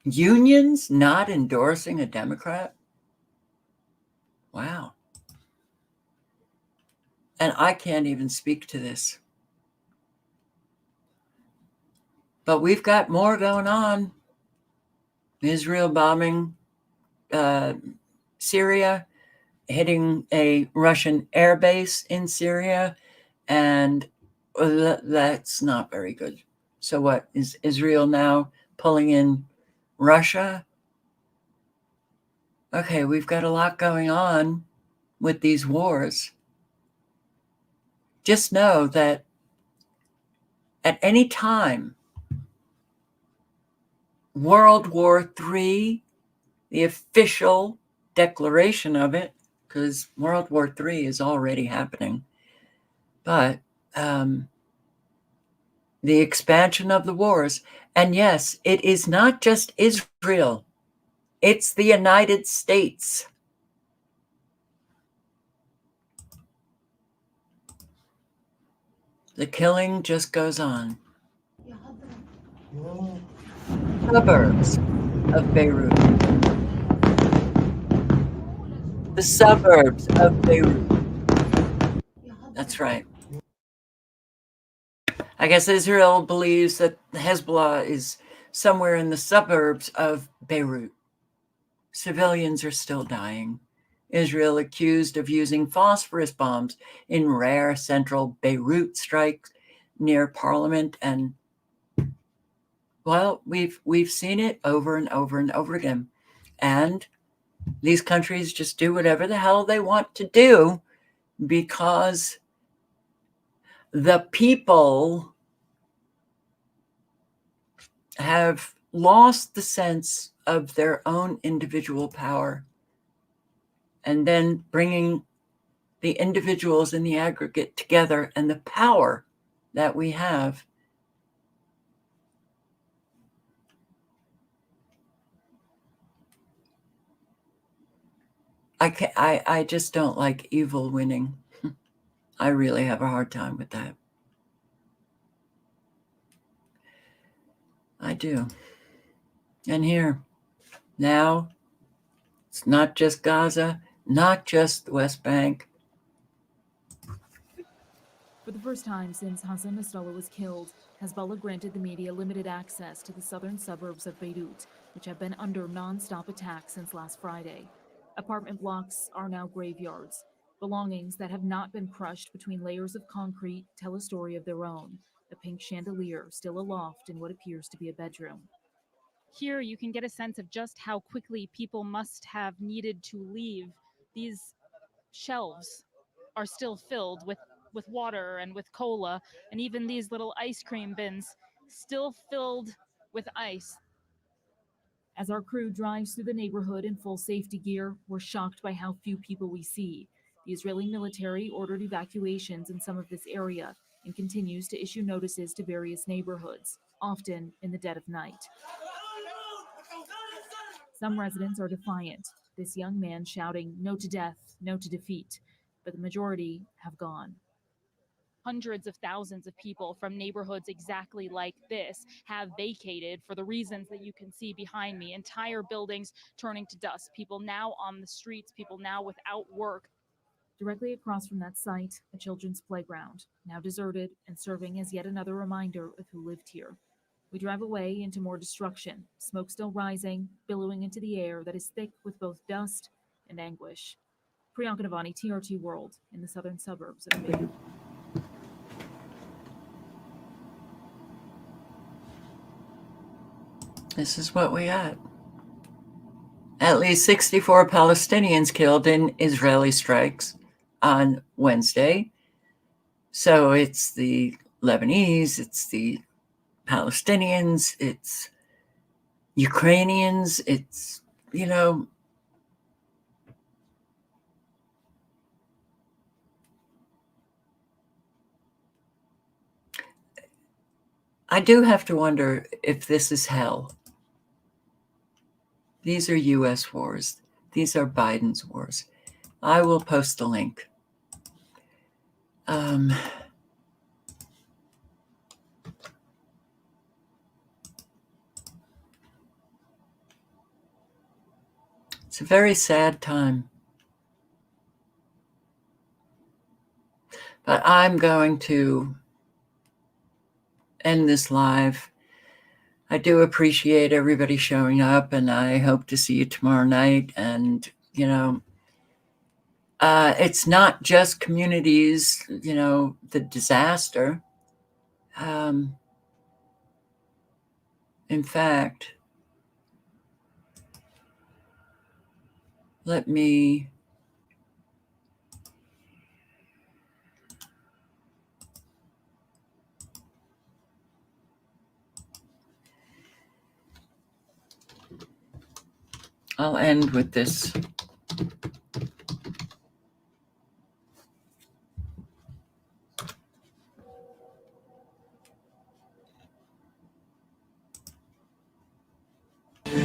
Unions not endorsing a Democrat? Wow. And I can't even speak to this. But we've got more going on. Israel bombing Syria, hitting a Russian airbase in Syria, and that's not very good. So what, is Israel now pulling in Russia? Okay, we've got a lot going on with these wars. Just know that at any time, World War III, the official declaration of it, because World War III is already happening, but the expansion of the wars, and yes, it is not just Israel, it's the United States. The killing just goes on. Suburbs of Beirut. The suburbs of Beirut. That's right. I guess Israel believes that Hezbollah is somewhere in the suburbs of Beirut. Civilians are still dying. Israel accused of using phosphorus bombs in rare central Beirut strikes near Parliament, and well, we've seen it over and over and over again. And these countries just do whatever the hell they want to do because the people have lost the sense of their own individual power and then bringing the individuals in the aggregate together and the power that we have. I just don't like evil winning. I really have a hard time with that. I do. And here, now, it's not just Gaza, not just the West Bank. For the first time since Hassan Nasrallah was killed, Hezbollah granted the media limited access to the southern suburbs of Beirut, which have been under non-stop attack since last Friday. Apartment blocks are now graveyards. Belongings that have not been crushed between layers of concrete tell a story of their own. A pink chandelier still aloft in what appears to be a bedroom. Here you can get a sense of just how quickly people must have needed to leave. These shelves are still filled with water and with cola, and even these little ice cream bins still filled with ice. As our crew drives through the neighborhood in full safety gear, we're shocked by how few people we see. The Israeli military ordered evacuations in some of this area and continues to issue notices to various neighborhoods, often in the dead of night. Some residents are defiant, this young man shouting, "No to death, no to defeat," but the majority have gone. Hundreds of thousands of people from neighborhoods exactly like this have vacated for the reasons that you can see behind me. Entire buildings turning to dust, people now on the streets, people now without work. Directly across from that site, a children's playground, now deserted and serving as yet another reminder of who lived here. We drive away into more destruction, smoke still rising, billowing into the air that is thick with both dust and anguish. Priyanka Navani, TRT World, in the southern suburbs of Beirut. This is what we got. At least 64 Palestinians killed in Israeli strikes on Wednesday. So it's the Lebanese, it's the Palestinians, it's Ukrainians, it's, I do have to wonder if this is hell. These are U.S. wars. These are Biden's wars. I will post the link. It's a very sad time. But I'm going to end this live. I do appreciate everybody showing up, and I hope to see you tomorrow night. And, it's not just communities, the disaster. In fact, let me I'll end with this.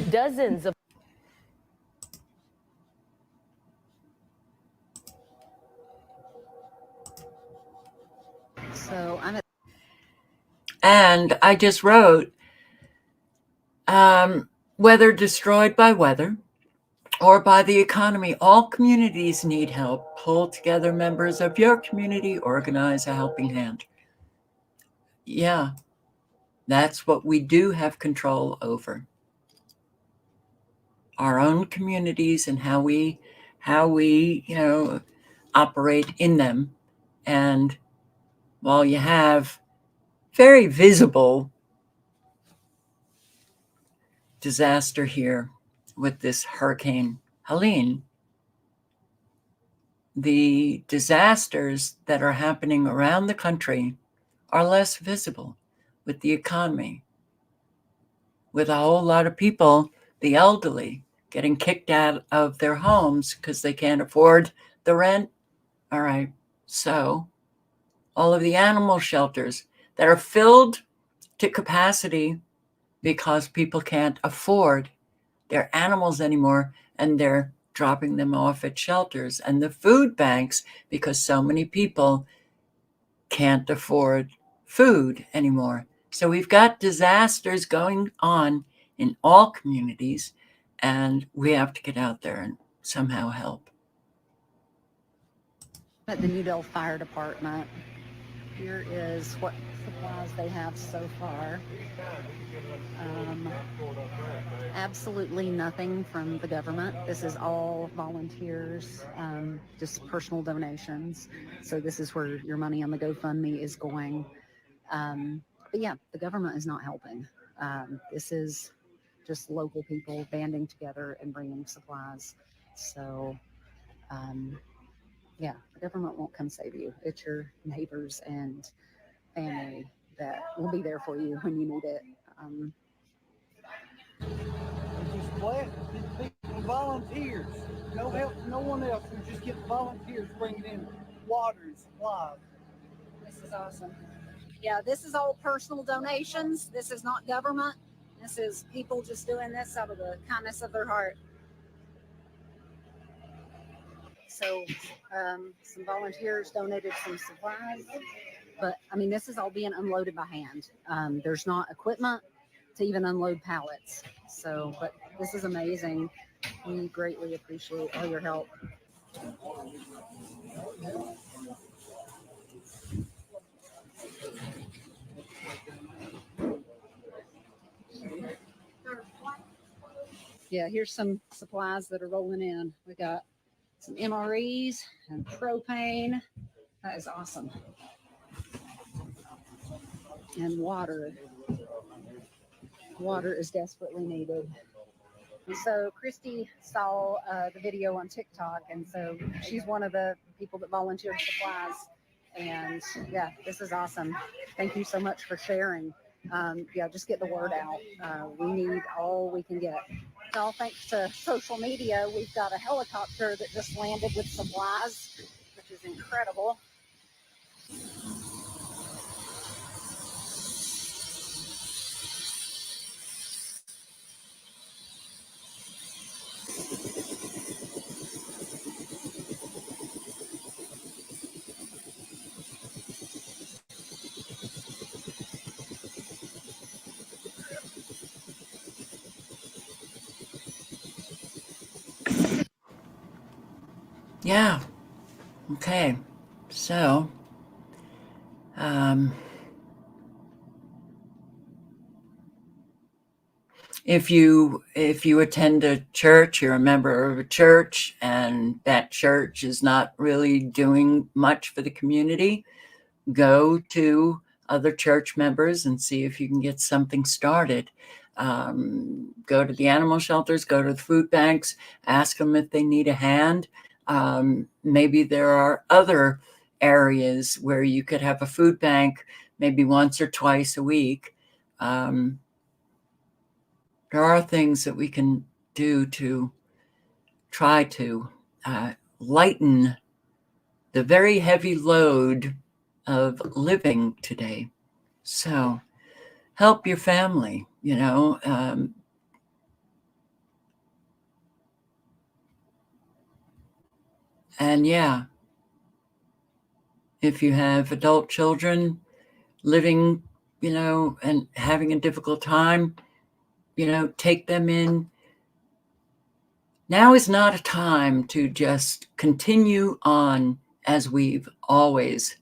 Dozens of And I just wrote, whether destroyed by weather or by the economy, all communities need help. Pull together members of your community, organize a helping hand. Yeah, that's what we do have control over. Our own communities and how we operate in them. And while you have very visible disaster here with this Hurricane Helene, the disasters that are happening around the country are less visible with the economy, with a whole lot of people, the elderly, getting kicked out of their homes because they can't afford the rent. All right. So all of the animal shelters that are filled to capacity because people can't afford their animals anymore, and they're dropping them off at shelters, and the food banks because so many people can't afford food anymore. So we've got disasters going on in all communities, and we have to get out there and somehow help. At the Newdale Fire Department, here is what supplies they have so far. Absolutely nothing from the government. This is all volunteers, just personal donations. So this is where your money on the GoFundMe is going. But yeah, the government is not helping. This is just local people banding together and bringing supplies. So yeah, the government won't come save you. It's your neighbors and family that will be there for you when you need it. Just blessed with volunteers. No help from no one else. We just get volunteers bringing in water and supplies. This is awesome. Yeah, this is all personal donations. This is not government. This is people just doing this out of the kindness of their heart. So some volunteers donated some supplies, but I mean, this is all being unloaded by hand. There's not equipment to even unload pallets. So, but this is amazing. We greatly appreciate all your help. Yeah, here's some supplies that are rolling in. We got some MREs and propane. That is awesome. And water. Water is desperately needed. And so Christy saw the video on TikTok, and so she's one of the people that volunteered supplies. And yeah, this is awesome. Thank you so much for sharing. Yeah, just get the word out. We need all we can get. All thanks to social media, we've got a helicopter that just landed with supplies, which is incredible. Yeah. Okay. So, if you attend a church, you're a member of a church, and that church is not really doing much for the community, go to other church members and see if you can get something started. Go to the animal shelters, go to the food banks, ask them if they need a hand. Maybe there are other areas where you could have a food bank maybe once or twice a week. There are things that we can do to try to lighten the very heavy load of living today. So help your family, you know. And yeah, if you have adult children living, you know, and having a difficult time, you know, take them in. Now is not a time to just continue on as we've always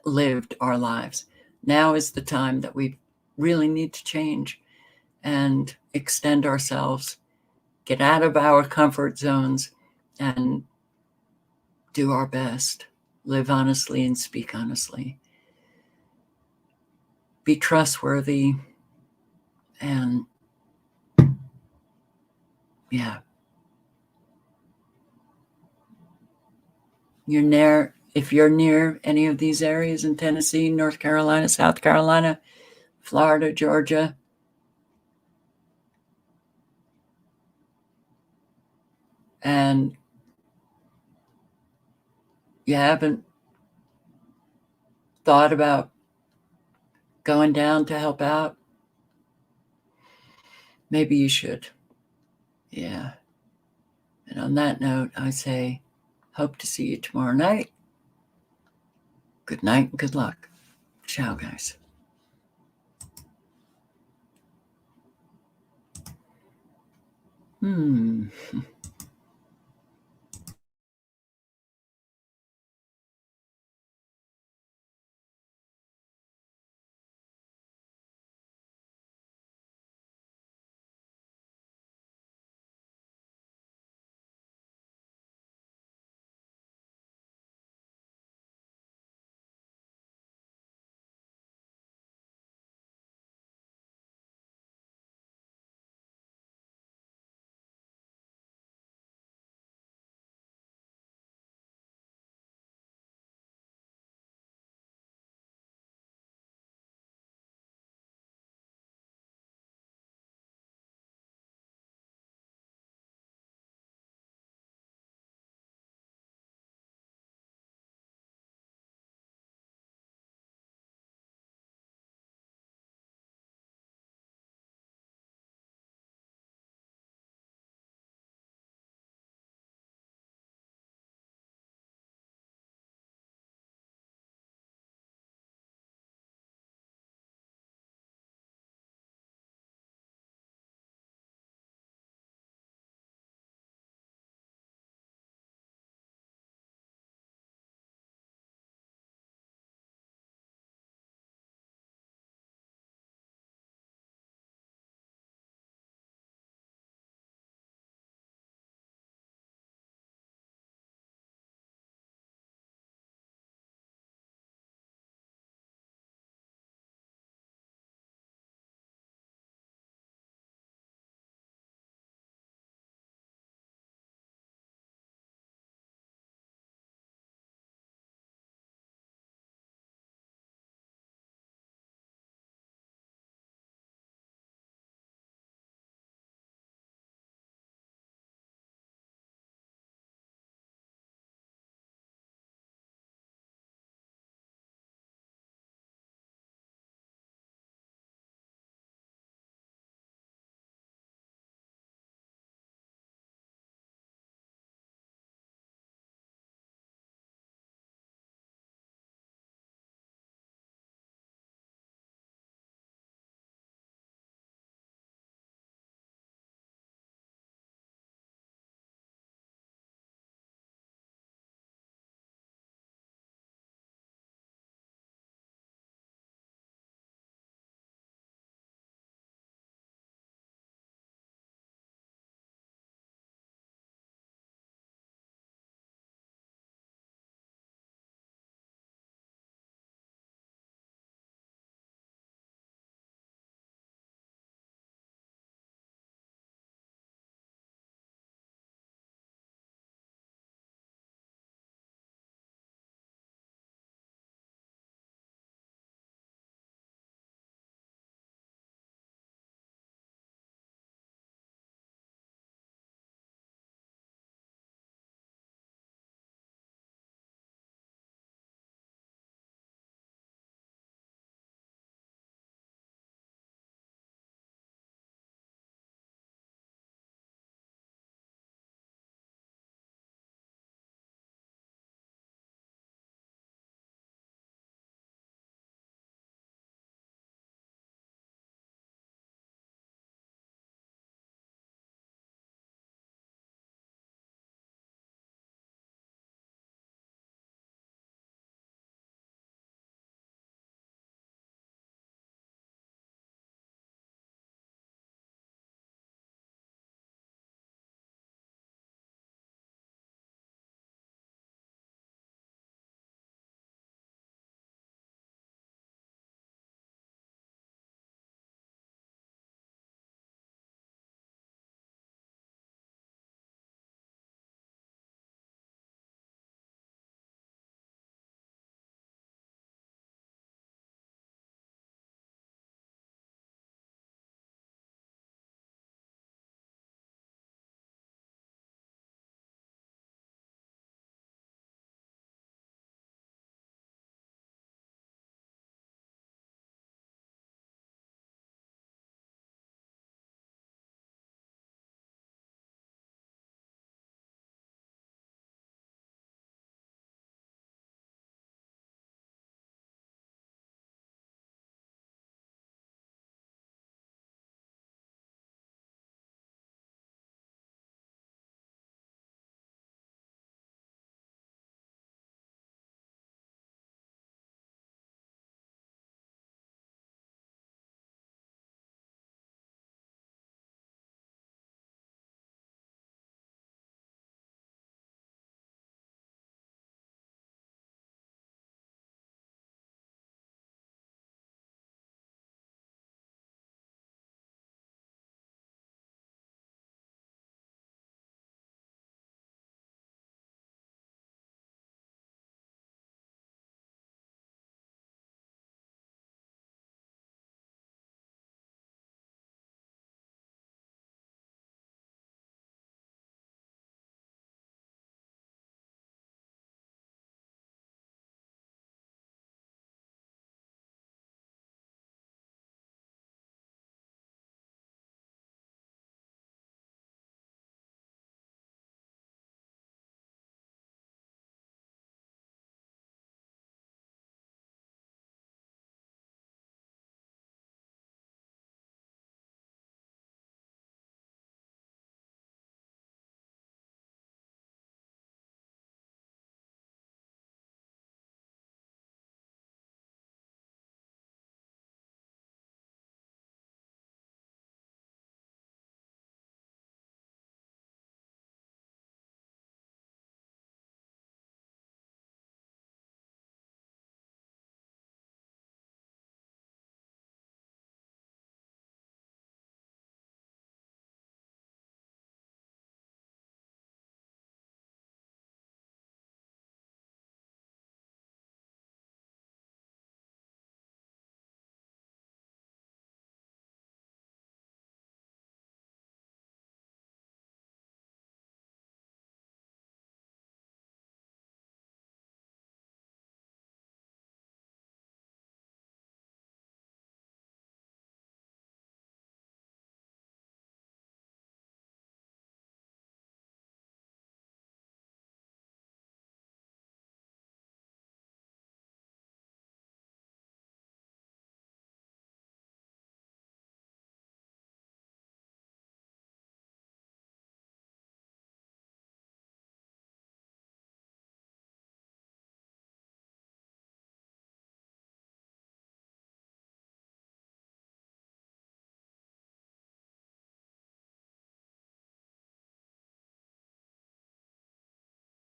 lived our lives. Now is the time that we really need to change and extend ourselves, get out of our comfort zones, and do our best. Live honestly and speak honestly. Be trustworthy, and yeah. If you're near any of these areas in Tennessee, North Carolina, South Carolina, Florida, Georgia, and you haven't thought about going down to help out, maybe you should. Yeah. And on that note, I say, hope to see you tomorrow night. Good night and good luck. Ciao, guys.